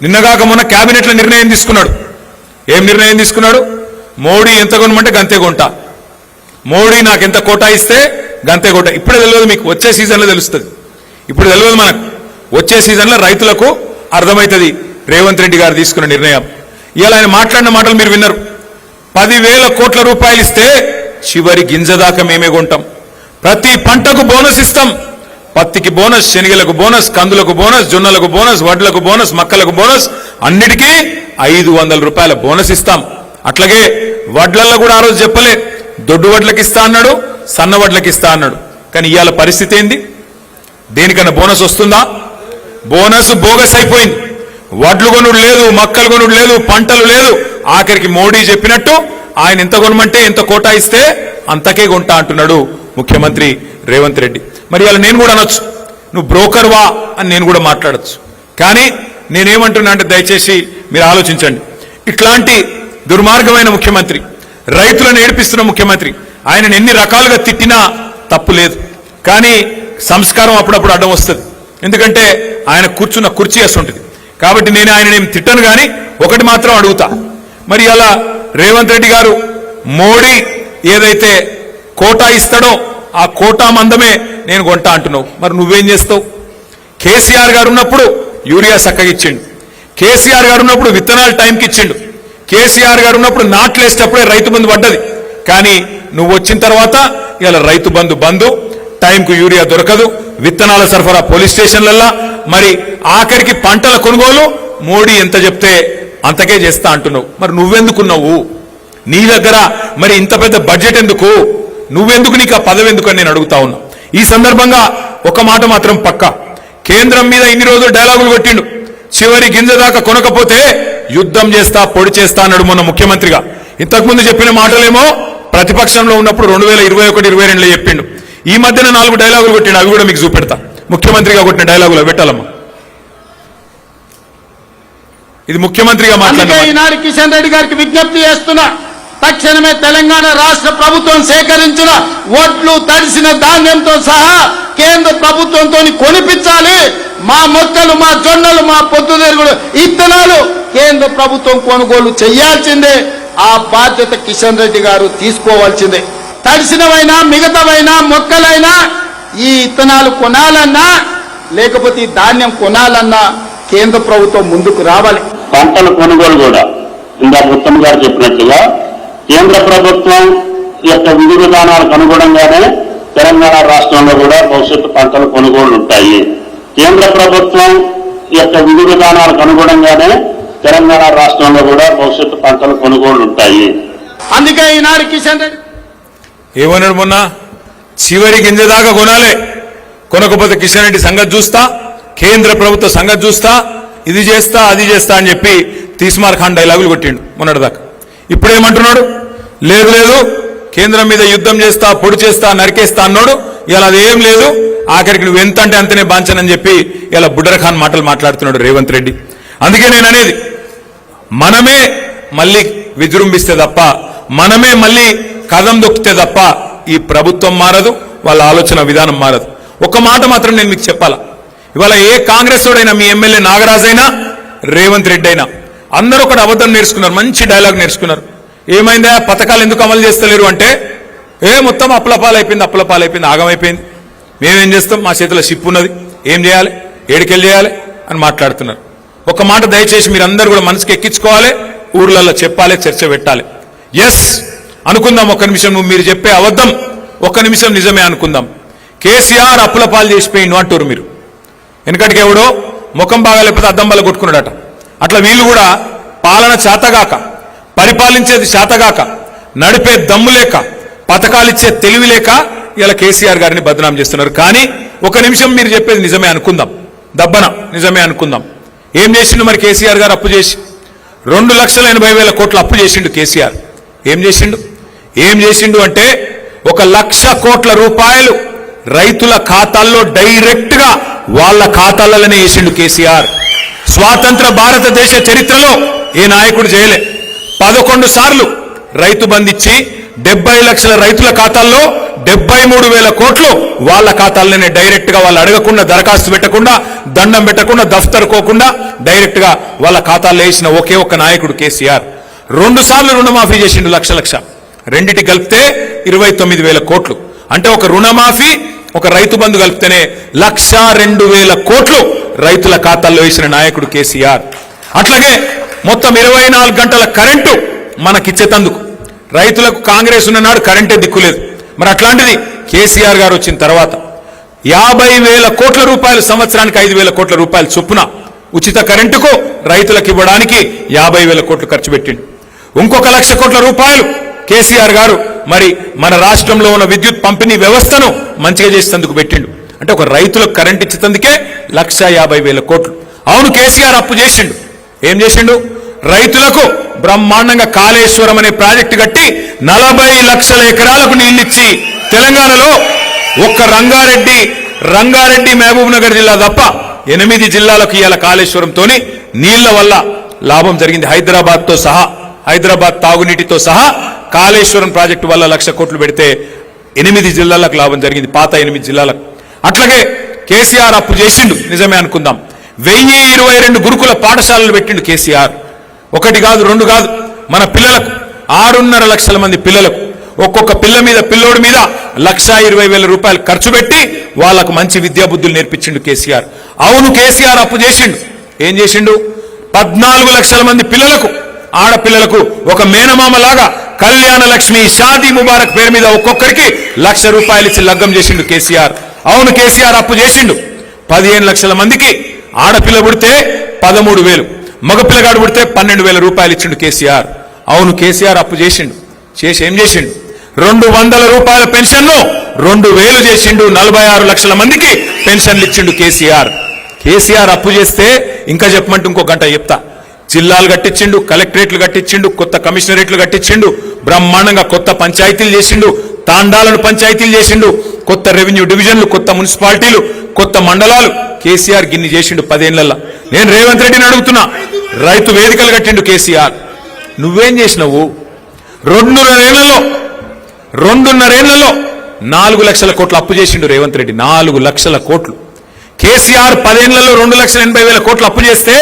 నిన్నగాక మొన్న క్యాబినెట్లో నిర్ణయం తీసుకున్నాడు. ఏం నిర్ణయం తీసుకున్నాడు? మోడీ ఎంత కొనమంటే గంతే కొంటా, మోడీ నాకు ఎంత కోటా ఇస్తే గంతే కోటా. ఇప్పుడే తెలియదు మీకు, వచ్చే సీజన్లో తెలుస్తుంది. ఇప్పుడు తెలియదు మనకు, వచ్చే సీజన్లో రైతులకు అర్థమవుతుంది రేవంత్ రెడ్డి గారు తీసుకున్న నిర్ణయం. ఇవాళ ఆయన మాట్లాడిన మాటలు మీరు విన్నారు. 10,000 కోట్ల రూపాయలు ఇస్తే చివరి గింజ దాకా మేమే కొంటాం. ప్రతి పంటకు బోనస్ ఇస్తాం. పత్తికి బోనస్, శనగలకు బోనస్, కందులకు బోనస్, జొన్నలకు బోనస్, వడ్లకు బోనస్, మక్కలకు బోనస్, అన్నిటికీ 500 రూపాయల బోనస్ ఇస్తాం. అట్లాగే వడ్లల్లో కూడా ఆ రోజు చెప్పలే, దొడ్డు వడ్లకి ఇస్తా అన్నాడు, సన్న వడ్లకి ఇస్తా అన్నాడు. కానీ ఇవాళ పరిస్థితి ఏంది? దేనికన్నా బోనస్ వస్తుందా? బోనస్ బోగస్ అయిపోయింది. వడ్లు కొనుడు లేదు, మక్కలు కొనుడు లేదు, పంటలు లేదు. ఆఖరికి మోడీ చెప్పినట్టు ఆయన ఎంత కొనమంటే ఎంత కోటా ఇస్తే అంతకే కొంటా అంటున్నాడు ముఖ్యమంత్రి రేవంత్ రెడ్డి. మరి ఇవాళ నేను కూడా అనొచ్చు, నువ్వు బ్రోకర్వా అని నేను కూడా మాట్లాడచ్చు. కానీ నేనేమంటున్నా అంటే దయచేసి మీరు ఆలోచించండి. ఇట్లాంటి దుర్మార్గమైన ముఖ్యమంత్రి, రైతులను ఏడిపిస్తున్న ముఖ్యమంత్రి, ఆయనను ఎన్ని రకాలుగా తిట్టినా తప్పు లేదు. కానీ సంస్కారం అప్పుడప్పుడు అడ్డం వస్తుంది. ఎందుకంటే ఆయన కూర్చున్న కుర్చీ వస్తుంటుంది. కాబట్టి నేను ఆయన ఏం తిట్టను. కానీ ఒకటి మాత్రం అడుగుతా, మరి అలా రేవంత్ రెడ్డి గారు మోడీ ఏదైతే కోటా ఇస్తాడో ఆ కోటా మందమే నేను కొంటా అంటున్నావు. మరి నువ్వేం చేస్తావు? కేసీఆర్ గారు ఉన్నప్పుడు యూరియా చక్కగా ఇచ్చిండు, కేసీఆర్ గారు ఉన్నప్పుడు విత్తనాలు టైంకి ఇచ్చిండు, కేసీఆర్ గారు ఉన్నప్పుడు నాట్లేసేటప్పుడే రైతు బంధు పడ్డది. కానీ నువ్వు వచ్చిన తర్వాత ఇలా రైతు బంధు టైంకు యూరియా దొరకదు, విత్తనాల సరఫరా పోలీస్ స్టేషన్లల్లా, మరి ఆఖరికి పంటల కొనుగోలు మోడీ ఎంత చెప్తే అంతకే చేస్తా అంటున్నావు. మరి నువ్వెందుకున్నావు? నీ దగ్గర మరి ఇంత పెద్ద బడ్జెట్ ఎందుకు? నువ్వెందుకు? నీకు ఆ పదవి ఎందుకు అని నేను అడుగుతా ఉన్నా. ఈ సందర్భంగా ఒక మాట మాత్రం పక్కా, కేంద్రం మీద ఇన్ని రోజులు డైలాగులు కొట్టిండు, చివరి గింజ దాకా కొనకపోతే యుద్ధం చేస్తా పొడి చేస్తా అన్నాడు మొన్న ముఖ్యమంత్రిగా. ఇంతకుముందు చెప్పిన మాటలేమో ప్రతిపక్షంలో ఉన్నప్పుడు 2021-22లో చెప్పిండు. ఈ మధ్యన 4 డైలాగులు కొట్టిండు, అవి కూడా మీకు చూపెడతా. ముఖ్యమంత్రిగా కొట్టిన డైలాగులు పెట్టాలమ్మా. ఇది ముఖ్యమంత్రిగా మాట్లాడిన. ఈనాడు కిషన్ రెడ్డి గారికి విజ్ఞప్తి చేస్తున్నా, తక్షణమే తెలంగాణ రాష్ట్ర ప్రభుత్వం సేకరించిన ఓట్లు తడిసిన ధాన్యంతో సహా కేంద్ర ప్రభుత్వంతో కొనిపించాలి. మా మొక్కలు, మా జొన్నలు, మా పొద్దుతిరుగుడు ఇత్తనాలు కేంద్ర ప్రభుత్వం కొనుగోలు చేయాల్సిందే. ఆ బాధ్యత కిషన్ రెడ్డి గారు తీసుకోవాల్సిందే. తడిసినవైనా మిగతావైనా మొక్కలైనా ఈ ఇత్తనాలు కొనాలన్నా లేకపోతే ఈ ధాన్యం కొనాలన్నా కేంద్ర ప్రభుత్వం ముందుకు రావాలి. పంటల కొనుగోలు కూడా ఇందాక ఉత్తమ్ గారు చెప్పినట్టుగా కేంద్ర ప్రభుత్వం యొక్క విధి విధానాలకు అనుగుణంగానే తెలంగాణ రాష్ట్రంలో కూడా భవిష్యత్తు పంటల కొనుగోళ్లు ఉంటాయి. కేంద్ర ప్రభుత్వం యొక్క విధి విధానాలకు అనుగుణంగానే తెలంగాణ రాష్ట్రంలో కూడా భవిష్యత్తు పంటల కొనుగోళ్లు ఉంటాయి. అందుకే ఈనాడు కిషన్ రెడ్డి ఏమన్నాడు మొన్న? చివరి గింజ దాకా కొనాలి, కొనకపోతే కిషన్ రెడ్డి సంగతి చూస్తా, కేంద్ర ప్రభుత్వ సంగతి చూస్తా, ఇది చేస్తా అది చేస్తా అని చెప్పి తీస్మార్ ఖాన్ డైలాగులు కొట్టిండు మొన్నటిదాకా. ఇప్పుడేమంటున్నాడు? లేదు లేదు కేంద్రం మీద యుద్ధం చేస్తా పొడి చేస్తా నరికేస్తా అన్నాడు. ఇలా అదేం లేదు, ఆఖరికి నువ్వు ఎంత అంటే అంతనే బాంచనని చెప్పి ఇలా బుడ్డర్ ఖాన్ మాటలు మాట్లాడుతున్నాడు రేవంత్ రెడ్డి. అందుకే నేను అనేది, మనమే మళ్ళీ విజృంభిస్తే తప్ప, మనమే మళ్ళీ కదం దొక్కితే తప్ప ఈ ప్రభుత్వం మారదు, వాళ్ళ ఆలోచన విధానం మారదు. ఒక మాట మాత్రం నేను మీకు చెప్పాలా, ఇవాళ ఏ కాంగ్రెస్ వాడైనా, మీ ఎమ్మెల్యే నాగరాజ్ అయినా రేవంత్ రెడ్డి అయినా అందరూ ఒకటి అబద్ధం నేర్చుకున్నారు, మంచి డైలాగ్ నేర్చుకున్నారు. ఏమైందా పథకాలు ఎందుకు అమలు చేస్తలేరు అంటే, మొత్తం అప్పులపాలైపోయింది, ఆగమైపోయింది, మేమేం చేస్తాం, మా చేతిలో షిప్ ఉన్నది, ఏం చేయాలి, ఏడికెళ్ళి చేయాలి అని మాట్లాడుతున్నారు. ఒక మాట దయచేసి మీరందరూ కూడా మనసుకి ఎక్కించుకోవాలి, ఊర్లలో చెప్పాలి, చర్చ పెట్టాలి. ఎస్ అనుకుందాం, ఒక్క నిమిషం నువ్వు మీరు చెప్పే అబద్ధం ఒక్క నిమిషం నిజమే అనుకుందాం. కేసీఆర్ అప్పుల పాలు చేసిపోయిండు అంటారు మీరు. వెనకటికి ఎవడో ముఖం బాగా లేకపోతే అద్దం బల్ల కొట్టుకున్నాడట. అట్లా వీళ్ళు కూడా పాలన చేతగాక, పరిపాలించేది చేతగాక, నడిపే దమ్ము లేక, పథకాలిచ్చే తెలివి లేక ఇలా కేసీఆర్ గారిని బదనాం చేస్తున్నారు. కానీ ఒక నిమిషం మీరు చెప్పేది నిజమే అనుకుందాం, దబ్బన నిజమే అనుకుందాం. ఏం చేసిండు మరి కేసీఆర్ గారు? అప్పు చేసి 2,80,000 కోట్ల అప్పు చేసిండు కేసీఆర్. ఏం చేసిండు అంటే 1,00,000 కోట్ల రూపాయలు రైతుల ఖాతాల్లో డైరెక్ట్ గా వాళ్ళ ఖాతాలలోనే వేసిండు కేసీఆర్. స్వాతంత్ర భారతదేశ చరిత్రలో ఏ నాయకుడు చేయలే. 11 సార్లు రైతు బంధించి 70 లక్షల రైతుల ఖాతాల్లో 73,000 కోట్లు వాళ్ళ ఖాతాల్లోనే డైరెక్ట్ గా, వాళ్ళు అడగకుండా, దరఖాస్తు పెట్టకుండా, దండం పెట్టకుండా, దఫ్తర్ కోకుండా డైరెక్ట్ గా వాళ్ళ ఖాతాల్లో వేసిన ఒకే ఒక్క నాయకుడు కేసీఆర్. 2 సార్లు రుణమాఫీ చేసిండు, లక్ష రెండిటి కలిపితే 29,000 కోట్లు. అంటే ఒక రుణమాఫీ, ఒక రైతు బంధు కలిపితేనే 1,02,000 కోట్లు రైతుల ఖాతాల్లో వేసిన నాయకుడు కేసీఆర్. అట్లాగే మొత్తం 24 గంటల కరెంటు మనకిచ్చేతందుకు రైతులకు కాంగ్రెస్ ఉన్ననాడు కరెంటే దిక్కులేదు. మరి అట్లాంటిది కేసీఆర్ గారు వచ్చిన తర్వాత 50,000 కోట్ల రూపాయలు, సంవత్సరానికి 5,000 కోట్ల రూపాయలు చొప్పున ఉచిత కరెంటుకు రైతులకు ఇవ్వడానికి 50,000 కోట్లు ఖర్చు పెట్టిండు. ఇంకొక 1,00,000 కోట్ల రూపాయలు కేసీఆర్ గారు మరి మన రాష్ట్రంలో ఉన్న విద్యుత్ పంపిణీ వ్యవస్థను మంచిగా చేసేందుకు పెట్టిండు. అంటే ఒక రైతులకు కరెంట్ ఇచ్చేందుకే 1,50,000 కోట్లు. అవును, కేసీఆర్ అప్పు చేసిండు. ఏం చేసిండు? రైతులకు బ్రహ్మాండంగా కాళేశ్వరం అనే ప్రాజెక్టు కట్టి 40 లక్షల ఎకరాలకు నీళ్లిచ్చి తెలంగాణలో ఒక్క రంగారెడ్డి మహబూబ్ నగర్ జిల్లా తప్ప 8 జిల్లాలకు ఇవాళ కాళేశ్వరంతోని నీళ్ల వల్ల లాభం జరిగింది. హైదరాబాద్ తాగునీటితో సహా కాళేశ్వరం ప్రాజెక్టు వల్ల 1,00,000 కోట్లు పెడితే 8 జిల్లాలకు లాభం జరిగింది, పాత 8 జిల్లాలకు. అట్లాగే కేసీఆర్ అప్పు చేసిండు, నిజమే అనుకుందాం. 1022 గురుకుల పాఠశాలలు పెట్టిండు కేసీఆర్. 1 కాదు 2 కాదు, మన పిల్లలకు 6.5 లక్షల మంది పిల్లలకు ఒక్కొక్క పిల్ల మీద పిల్లోడి మీద 1,20,000 రూపాయలు ఖర్చు పెట్టి వాళ్ళకు మంచి విద్యా బుద్ధులు నేర్పించిండు కేసీఆర్. అవును, కేసీఆర్ అప్పు చేసిండు. ఏం చేసిండు? 14 లక్షల మంది పిల్లలకు, ఆడపిల్లలకు ఒక మేనమామలాగా కళ్యాణ లక్ష్మి, షాదీ ముబారక్ పేరు మీద ఒక్కొక్కరికి 1,00,000 రూపాయలు ఇచ్చి లగ్గం చేసిండు కేసీఆర్. అవును, కేసీఆర్ అప్పు చేసిండు. 15 లక్షల మందికి ఆడపిల్ల పుడితే 13,000, మగపిల్లగాడు పుడితే 12,000 రూపాయలు ఇచ్చిండు కేసీఆర్. అవును, కేసీఆర్ అప్పు చేసిండు. చేసి ఏం చేసిండు? 200 రూపాయల పెన్షన్ను 2,000 చేసిండు. 46 లక్షల మందికి పెన్షన్లు ఇచ్చిండు కేసీఆర్. కేసీఆర్ అప్పు చేస్తే ఇంకా చెప్పమంటే ఇంకో గంట చెప్తా. జిల్లాలు కట్టించిండు, కలెక్టరేట్లు కట్టించిండు, కొత్త కమిషనరేట్లు కట్టించిండు, బ్రహ్మాండంగా కొత్త పంచాయతీలు చేసిండు, తాండాలను పంచాయతీలు చేసిండు, కొత్త రెవెన్యూ డివిజన్లు, కొత్త మున్సిపాలిటీలు, కొత్త మండలాలు. కేసీఆర్ గిన్ని చేసిండు 10 ఏళ్లలో. నేను రేవంత్ రెడ్డిని అడుగుతున్నా, రైతు వేదికలు కట్టిండు కేసీఆర్. నువ్వేం చేసినావు? 2.5 ఏళ్లలో 4 లక్షల కోట్లు అప్పు చేసిండు రేవంత్ రెడ్డి. 4 లక్షల కోట్లు. కేసీఆర్ 10 ఏళ్లలో 2,80,000 కోట్లు అప్పు చేస్తే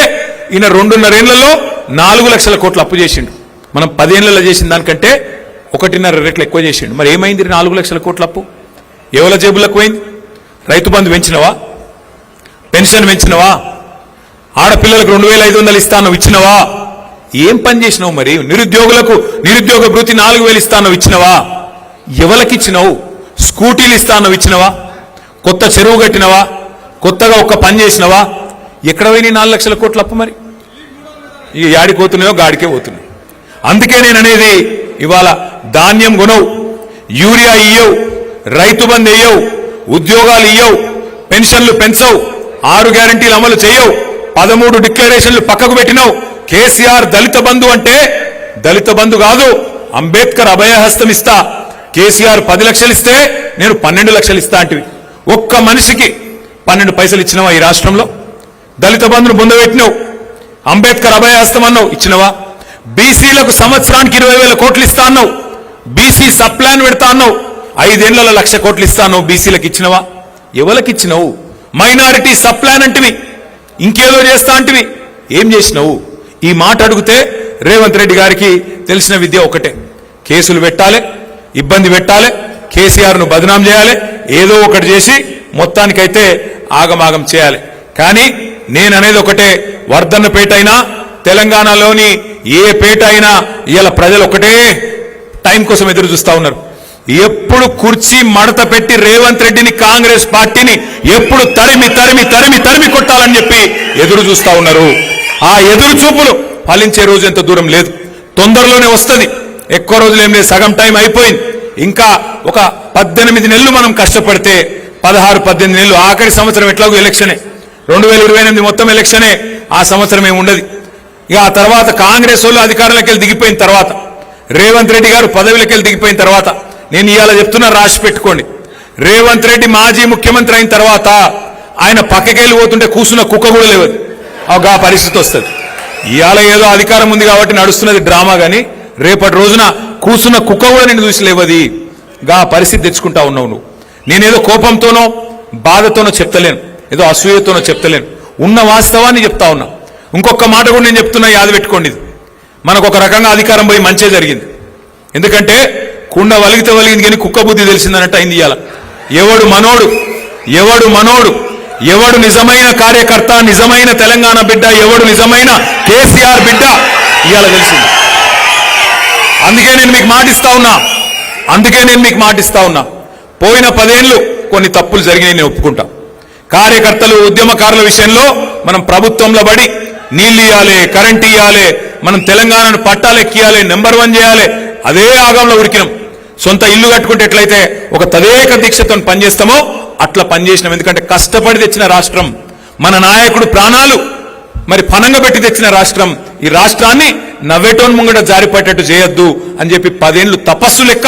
ఈయన 2.5 ఏళ్లలో 4 లక్షల కోట్లు అప్పు చేసిండు. మనం 10 ఏళ్లలో చేసిన దానికంటే 1.5 రెట్లు ఎక్కువ చేసిండు. మరి ఏమైంది 4 లక్షల కోట్ల అప్పు? ఎవరి జేబులకు పోయింది? రైతు బంధు పెంచినవా? పెన్షన్ పెంచినవా? ఆడపిల్లలకు 2,500 ఇస్తాను ఇచ్చినవా? ఏం పని చేసినావు? మరి నిరుద్యోగులకు నిరుద్యోగ భృతి 4,000 ఇస్తాను ఇచ్చినవా? ఎవరికి ఇచ్చినావు? స్కూటీలు ఇస్తాను ఇచ్చినవా? కొత్త చెరువు కట్టినవా? కొత్తగా ఒక్క పని చేసినవా? ఎక్కడ పోయినాయి 4 లక్షల కోట్ల అప్పు? మరి ఇక యాడికి పోతున్నాయో గాడికే పోతున్నాయి. అందుకే నేను అనేది, ఇవాళ ధాన్యం కొనవు, యూరియా ఇయ్యవు, రైతు బంధు ఇయ్యవు, ఉద్యోగాలు ఇయ్యవు, పెన్షన్లు పెంచవు, 6 గ్యారంటీలు అమలు చేయవు, 13 డిక్లరేషన్లు పక్కకు పెట్టినావు. కేసీఆర్ దళిత బంధు అంటే దళిత బంధు కాదు, అంబేద్కర్ అభయహస్తం ఇస్తా. కేసీఆర్ 10 లక్షలు ఇస్తే నేను 12 లక్షలు ఇస్తా అంటివి. ఒక్క మనిషికి 12 పైసలు ఇచ్చినవా ఈ రాష్ట్రంలో? దళిత బంధును పొందబెట్టినావు, అంబేద్కర్ అభయహస్తం అన్నావు, ఇచ్చినవా? బీసీలకు సంవత్సరానికి 20,000 కోట్లు ఇస్తా అన్నావు, బీసీ సప్లాన్ పెడతా అన్నావు, 5 ఏళ్లలో 1,00,000 కోట్లు ఇస్తా అన్నావు, బీసీలకు ఇచ్చినవా? ఎవరికి ఇచ్చినావు? మైనారిటీ సప్లాన్ అంటివి, ఇంకేదో చేస్తా అంటివి, ఏం చేసినావు? ఈ మాట అడిగితే రేవంత్ రెడ్డి గారికి తెలిసిన విద్య ఒకటే, కేసులు పెట్టాలి, ఇబ్బంది పెట్టాలి, కేసీఆర్ను బదనాం చేయాలి, ఏదో ఒకటి చేసి మొత్తానికైతే ఆగమాగం చేయాలి. కానీ నేననేది ఒకటే, వర్ధన్నపేట అయినా తెలంగాణలోని ఏ పేట అయినా ఇవాళ ప్రజలు ఒకటే టైం కోసం ఎదురు చూస్తా ఉన్నారు. ఎప్పుడు కుర్చీ మడత పెట్టి రేవంత్ రెడ్డిని, కాంగ్రెస్ పార్టీని ఎప్పుడు తరిమి తరిమి తరిమి తరిమి కొట్టాలని చెప్పి ఎదురు చూస్తా ఉన్నారు. ఆ ఎదురు చూపులు ఫలించే రోజు ఎంత దూరం లేదు, తొందరలోనే వస్తుంది. ఎక్కువ రోజులు ఏం లేదు, సగం టైం అయిపోయింది. ఇంకా ఒక 18 నెలలు మనం కష్టపడితే 16-18 నెలలు, ఆఖరి సంవత్సరం ఎట్లాగో ఎలక్షనే, 2028 మొత్తం ఎలక్షనే, ఆ సంవత్సరం ఏమి ఉండదు. ఇక ఆ తర్వాత కాంగ్రెస్ వాళ్ళు అధికారంలోకి వెళ్ళి దిగిపోయిన తర్వాత, రేవంత్ రెడ్డి గారు పదవిలోకి వెళ్ళి దిగిపోయిన తర్వాత, నేను ఇవాళ చెప్తున్నా, రాసి పెట్టుకోండి, రేవంత్ రెడ్డి మాజీ ముఖ్యమంత్రి అయిన తర్వాత ఆయన పక్కకెళ్ళి పోతుంటే కూర్చున్న కుక్క కూడా లేవదు. ఆ పరిస్థితి వస్తుంది. ఇవాళ ఏదో అధికారం ఉంది కాబట్టి నడుస్తున్నది డ్రామా, కానీ రేపటి రోజున కూర్చున్న కుక్క కూడా నిన్ను చూసి లేవది. గా పరిస్థితి తెచ్చుకుంటా ఉన్నావు నువ్వు. నేనేదో కోపంతోనో బాధతోనో చెప్తలేను, ఏదో అసూయతోనో చెప్తలేను, ఉన్న వాస్తవాన్ని చెప్తా ఉన్నా. ఇంకొక మాట కూడా నేను చెప్తున్నా, యాద పెట్టుకోండి, ఇది మనకు ఒక రకంగా అధికారం పోయి మంచే జరిగింది. ఎందుకంటే కుండ వలిగితే వలిగింది కానీ కుక్క బుద్ధి తెలిసిందన్నట్టు అయింది. ఇవాళ ఎవడు మనోడు, ఎవడు మనోడు, ఎవడు నిజమైన కార్యకర్త, నిజమైన తెలంగాణ బిడ్డ, ఎవడు నిజమైన కేసీఆర్ బిడ్డ ఇవాళ తెలిసింది. అందుకే నేను మీకు మాటిస్తా ఉన్నా, పోయిన 10 ఏళ్లు కొన్ని తప్పులు జరిగినాయి, నేను ఒప్పుకుంటా. కార్యకర్తలు, ఉద్యమకారుల విషయంలో మనం ప్రభుత్వంలో పడి నీళ్లు ఇవ్వాలి, కరెంట్ ఇవ్వాలి, మనం తెలంగాణను పట్టాలెక్కియాలి, నెంబర్ 1 చేయాలి, అదే ఆగంలో ఉరికినాం. సొంత ఇల్లు కట్టుకుంటే ఎట్లయితే ఒక తదేక దీక్షతో పనిచేస్తామో అట్లా పనిచేసినాం. ఎందుకంటే కష్టపడి తెచ్చిన రాష్ట్రం, మన నాయకుడు ప్రాణాలు మరి పనంగా పెట్టి తెచ్చిన రాష్ట్రం. ఈ రాష్ట్రాన్ని నవ్వేటోన్ ముంగట జారిపట్టేట్టు చేయొద్దు అని చెప్పి 10 ఏళ్లు తపస్సు లెక్క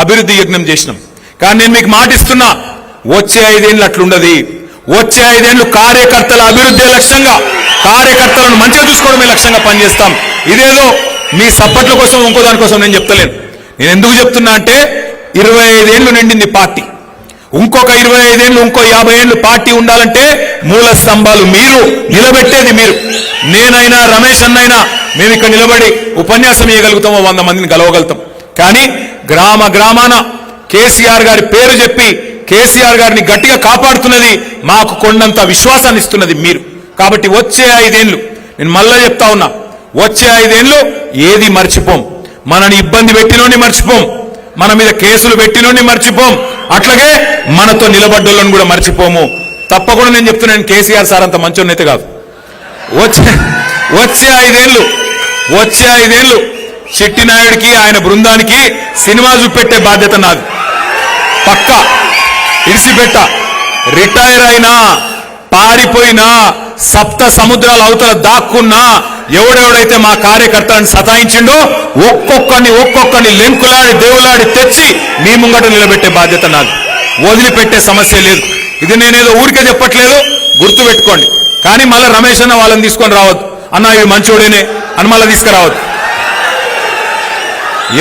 అభివృద్ధి యజ్ఞం చేసినాం. కానీ నేను మీకు మాటిస్తున్నా, వచ్చే 5 ఏళ్ళు అట్లుండదు. వచ్చే 5 ఏళ్లు కార్యకర్తల అభివృద్ధి లక్ష్యంగా, కార్యకర్తలను మంచిగా చూసుకోవడమే లక్ష్యంగా పనిచేస్తాం. ఇదేదో మీ సప్పట్ల కోసం ఇంకో దానికోసం నేను చెప్తలేను. నేను ఎందుకు చెప్తున్నా అంటే 25 ఏళ్లు నిండింది పార్టీ. ఇంకొక 25 ఏళ్ళు ఇంకో 50 ఏళ్ళు పార్టీ ఉండాలంటే మూల స్తంభాలు మీరు, నిలబెట్టేది మీరు. నేనైనా రమేష్ అన్నైనా మేము ఇక్కడ నిలబడి ఉపన్యాసం ఇవ్వగలుగుతామో 100 మందిని కలవగలుగుతాం. కానీ గ్రామ గ్రామాన కేసీఆర్ గారి పేరు చెప్పి కేసీఆర్ గారిని గట్టిగా కాపాడుతున్నది మాకు కొండంత విశ్వాసాన్ని ఇస్తున్నది మీరు. కాబట్టి వచ్చే 5 ఏళ్ళు నేను మళ్ళా చెప్తా ఉన్నా, వచ్చే 5 ఏళ్ళు ఏది మర్చిపోం. మనని ఇబ్బంది పెట్టినోని మర్చిపోం, మన మీద కేసులు పెట్టినోని మర్చిపోం, అట్లాగే మనతో నిలబడ్డోళ్ళని కూడా మర్చిపోము. తప్పకుండా నేను చెప్తున్నాను, కేసీఆర్ సార్ అంత మంచోన్నైతే కాదు. వచ్చే 5 ఏళ్ళు చిట్టినాయుడికి ఆయన బృందానికి సినిమా చూపెట్టే బాధ్యత నాది. పక్కా ఇడిసిపెట్ట. రిటైర్ అయినా, పారిపోయినా, సప్త సముద్రాల అవతల దాక్కున్నా ఎవడెవడైతే మా కార్యకర్తలను సతాయించిండో ఒక్కొక్కరిని లెంకులాడి దేవులాడి తెచ్చి మీ ముంగట నిలబెట్టే బాధ్యత నాది. వదిలిపెట్టే సమస్య లేదు. ఇది నేనేదో ఊరికే చెప్పట్లేదు, గుర్తు పెట్టుకోండి. కానీ మళ్ళీ రమేష్ అన్న వాళ్ళని తీసుకొని రావద్దు, అన్న ఇవి మంచోడేనే అని మళ్ళీ తీసుకురావద్దు.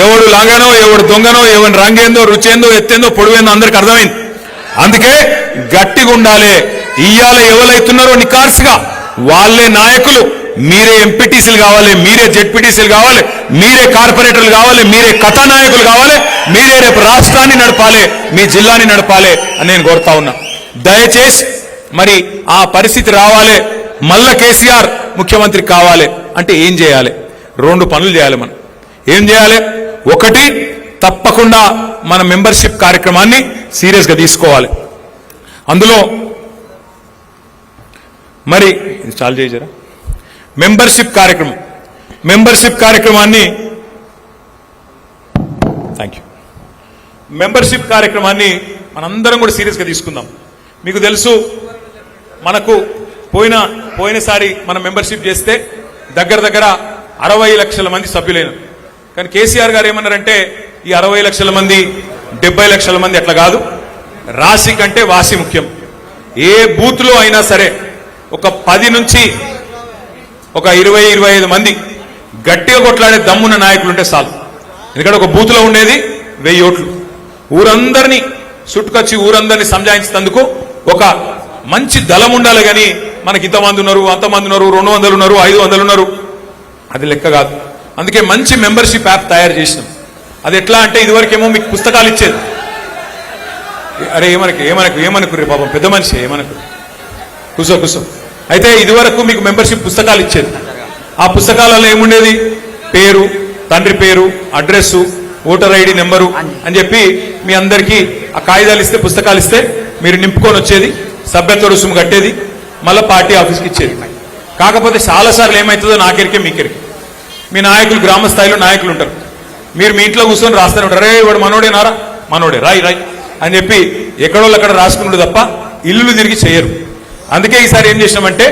ఎవడు లాగానో, ఎవడు దొంగనో, ఎవరి రంగేందో, రుచేందో, ఎత్తేందో, పొడివేందో అందరికి అర్థమైంది. అందుకే గట్టిగా ఉండాలి. ఇయ్యాల ఎవరైతున్నారో నికార్సుగా వాళ్ళే నాయకులు. మీరే ఎంపీటీసీలు కావాలి, మీరే జెడ్పీటీసీలు కావాలి, మీరే కార్పొరేటర్లు కావాలి, మీరే కథానాయకులు కావాలి, మీరే రేపు రాష్ట్రాన్ని నడపాలి, మీ జిల్లాని నడపాలి అని నేను కోరుతా ఉన్నా. దయచేసి మరి ఆ పరిస్థితి రావాలి, మళ్ళా కేసీఆర్ ముఖ్యమంత్రి కావాలి అంటే ఏం చేయాలి? 2 పనులు చేయాలి. మనం ఏం చేయాలి? ఒకటి, తప్పకుండా మన మెంబర్షిప్ కార్యక్రమాన్ని సీరియస్గా తీసుకోవాలి. అందులో మరి చాలు చేసారా మెంబర్షిప్ కార్యక్రమాన్ని మెంబర్షిప్ కార్యక్రమాన్ని మనందరం కూడా సీరియస్గా తీసుకుందాం. మీకు తెలుసు, మనకు పోయినసారి మనం మెంబర్షిప్ చేస్తే దగ్గర 60 లక్షల మంది సభ్యులైనారు. కానీ కేసీఆర్ గారు ఏమన్నారంటే ఈ 60 లక్షల మంది 70 లక్షల మంది అట్లా కాదు, రాశి కంటే వాసి ముఖ్యం. ఏ బూత్లో అయినా సరే ఒక 10 నుంచి ఒక 20-25 మంది గట్టిగా కొట్లాడే దమ్మున్న నాయకులు ఉంటే చాలు. ఎందుకంటే ఒక బూత్లో ఉండేది 1000 ఓట్లు. ఊరందరినీ చుట్టుకొచ్చి ఊరందరినీ సంజాయించేందుకు ఒక మంచి దళం ఉండాలి. కానీ మనకి ఇంతమంది ఉన్నారు, అంతమంది ఉన్నారు, 200 ఉన్నారు, 500 ఉన్నారు, అది లెక్క కాదు. అందుకే మంచి మెంబర్షిప్ యాప్ తయారు చేసినాం. అది ఎట్లా అంటే ఇదివరకేమో మీకు పుస్తకాలు ఇచ్చేది. అరే ఏమనుకు రే పాపం పెద్ద మనిషి ఏమనుకు కూసో. అయితే ఇదివరకు మీకు మెంబర్షిప్ పుస్తకాలు ఇచ్చేది. ఆ పుస్తకాలలో ఏముండేది? పేరు, తండ్రి పేరు, అడ్రస్సు, ఓటర్ ఐడి నెంబరు అని చెప్పి మీ అందరికీ ఆ కాగితాలు ఇస్తే, పుస్తకాలు ఇస్తే మీరు నింపుకొని వచ్చేది, సభ్యత్వ రుసుము కట్టేది, మళ్ళీ పార్టీ ఆఫీస్కి ఇచ్చేది. కాకపోతే చాలాసార్లు ఏమవుతుందో నాకెరికే మీకెరికే, మీ నాయకులు గ్రామ స్థాయిలో నాయకులు ఉంటారు, మీరు మీ ఇంట్లో కూర్చొని రాస్తూనే ఉంటారు. రే వాడు మనోడేనారా, మనోడే, రాయి అని చెప్పి ఎక్కడోళ్ళు అక్కడ రాసుకున్నాడు తప్ప ఇల్లు తిరిగి చేయరు. అందుకే ఈసారి ఏం చేసినామంటే,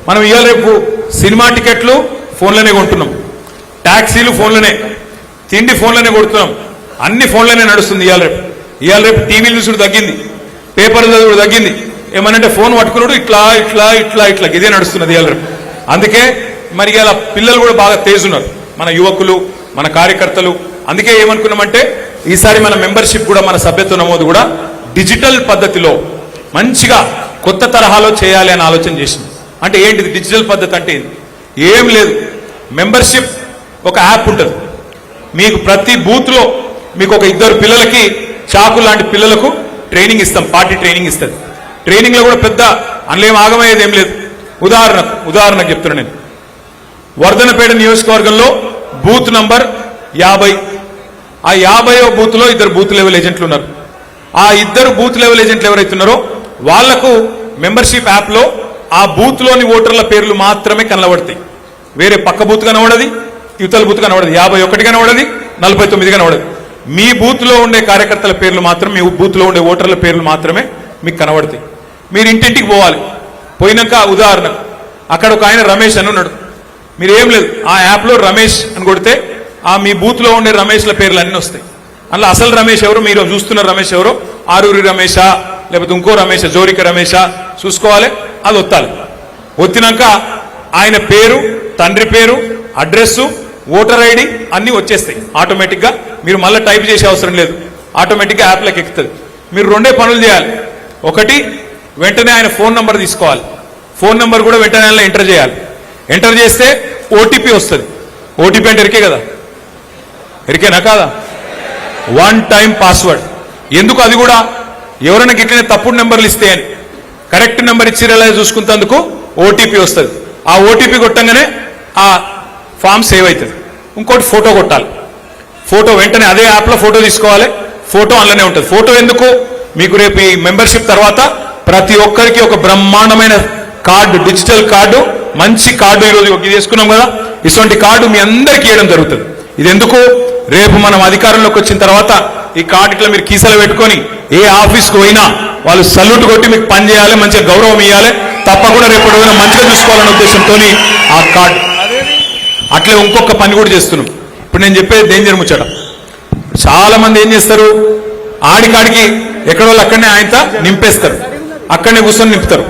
మనం ఇవాళ రేపు సినిమా టికెట్లు ఫోన్లోనే కొంటున్నాం, ట్యాక్సీలు ఫోన్లోనే, తిండి ఫోన్లోనే కొడుతున్నాం, అన్ని ఫోన్లోనే నడుస్తుంది. ఇవాళ రేపు టీవీలు చూసుడు తగ్గింది, పేపర్లు చదువుడు తగ్గింది. ఏమనంటే ఫోన్ పట్టుకున్నాడు ఇట్లా ఇదే నడుస్తున్నది ఇవాళ రేపు. అందుకే మరి ఇలా పిల్లలు కూడా బాగా తేజున్నారు, మన యువకులు, మన కార్యకర్తలు. అందుకే ఏమనుకున్నామంటే ఈసారి మన మెంబర్షిప్ కూడా, మన సభ్యత్వ నమోదు కూడా డిజిటల్ పద్ధతిలో మంచిగా కొత్త తరహాలో చేయాలి అని ఆలోచన చేసింది. అంటే ఏంటిది డిజిటల్ పద్ధతి అంటే? ఏం లేదు, మెంబర్షిప్ ఒక యాప్ ఉంటుంది. మీకు ప్రతి బూత్లో మీకు ఒక 2 పిల్లలకి, చాకు లాంటి పిల్లలకు ట్రైనింగ్ ఇస్తాం, పార్టీ ట్రైనింగ్ ఇస్తుంది. ట్రైనింగ్లో కూడా పెద్ద అందులో ఆగమయ్యేది ఏం లేదు. ఉదాహరణకు చెప్తున్నాను నేను. వర్ధనపేట నియోజకవర్గంలో బూత్ నంబర్ 50, ఆ 50వ బూత్లో 2 బూత్ లెవెల్ ఏజెంట్లు ఉన్నారు. ఆ 2 బూత్ లెవెల్ ఏజెంట్లు ఎవరైతున్నారో వాళ్లకు మెంబర్షిప్ యాప్లో ఆ బూత్లోని ఓటర్ల పేర్లు మాత్రమే కనబడతాయి. వేరే పక్క బూత్ కనబడది, యువతల బూత్ కనబడదు, 51 కనబడది, 49 కనబడదు. మీ బూత్లో ఉండే కార్యకర్తల పేర్లు మాత్రం, మీ బూత్లో ఉండే ఓటర్ల పేర్లు మాత్రమే మీకు కనబడతాయి. మీరు ఇంటింటికి పోవాలి. పోయినాక ఉదాహరణకు అక్కడ ఒక ఆయన రమేష్ అని ఉన్నాడు. మీరు ఏం లేదు, ఆ యాప్లో రమేష్ అని కొడితే ఆ మీ బూత్లో ఉండే రమేష్ల పేర్లు అన్నీ వస్తాయి. అందులో అసలు రమేష్ ఎవరు, మీరు చూస్తున్న రమేష్ ఎవరో, ఆరూరి రమేషా లేకపోతే ఇంకో రమేష, జోరిక రమేషా చూసుకోవాలి. అది ఒత్తాలి. ఒత్తినాక ఆయన పేరు, తండ్రి పేరు, అడ్రస్సు, ఓటర్ ఐడి అన్నీ వచ్చేస్తాయి ఆటోమేటిక్గా. మీరు మళ్ళీ టైప్ చేసే అవసరం లేదు, ఆటోమేటిక్గా యాప్లోకి ఎక్కుతుంది. మీరు రెండే పనులు చేయాలి. ఒకటి, వెంటనే ఆయన ఫోన్ నంబర్ తీసుకోవాలి. ఫోన్ నంబర్ కూడా వెంటనే ఆయన ఎంటర్ చేయాలి. ఎంటర్ చేస్తే ఓటీపీ వస్తుంది. ఓటీపీ అంటే ఎరికే కదా, ఎరికేనా కాదా? 1 టైం పాస్వర్డ్. ఎందుకు అది కూడా? ఎవరైనా గిట్లనే తప్పుడు నెంబర్లు ఇస్తే అని, కరెక్ట్ నెంబర్ ఇచ్చిరేలా చూసుకున్నందుకు ఓటీపీ వస్తుంది. ఆ ఓటీపీ కొట్టంగానే ఆ ఫామ్ సేవ్ అవుతుంది. ఇంకోటి ఫోటో కొట్టాలి. ఫోటో వెంటనే అదే యాప్లో ఫోటో తీసుకోవాలి. ఫోటో అందులోనే ఉంటుంది. ఫోటో ఎందుకు? మీకు రేపు ఈ మెంబర్షిప్ తర్వాత ప్రతి ఒక్కరికి ఒక బ్రహ్మాండమైన కార్డు, డిజిటల్ కార్డు, మంచి కార్డు ఈరోజు ఇది చేసుకున్నాం కదా, ఇటువంటి కార్డు మీ అందరికీ ఇవ్వడం జరుగుతుంది. ఇది ఎందుకు? రేపు మనం అధికారంలోకి వచ్చిన తర్వాత ఈ కార్డు ఇట్లా మీరు కీసలు పెట్టుకొని ఏ ఆఫీస్కి పోయినా వాళ్ళు సల్యూట్ కొట్టి మీకు పని చేయాలి, మంచిగా గౌరవం ఇవ్వాలి, తప్పకుండా రేపు మంచిగా చూసుకోవాలనే ఉద్దేశంతో ఆ కార్డు. అట్లే ఇంకొక పని కూడా చేస్తున్నాం. ఇప్పుడు నేను చెప్పేది డేంజర్ ముచ్చట. చాలా మంది ఏం చేస్తారు, ఆడికాడికి ఎక్కడో అక్కడనే ఆయనతో నింపేస్తారు, అక్కడనే కూర్చొని నింపుతారు.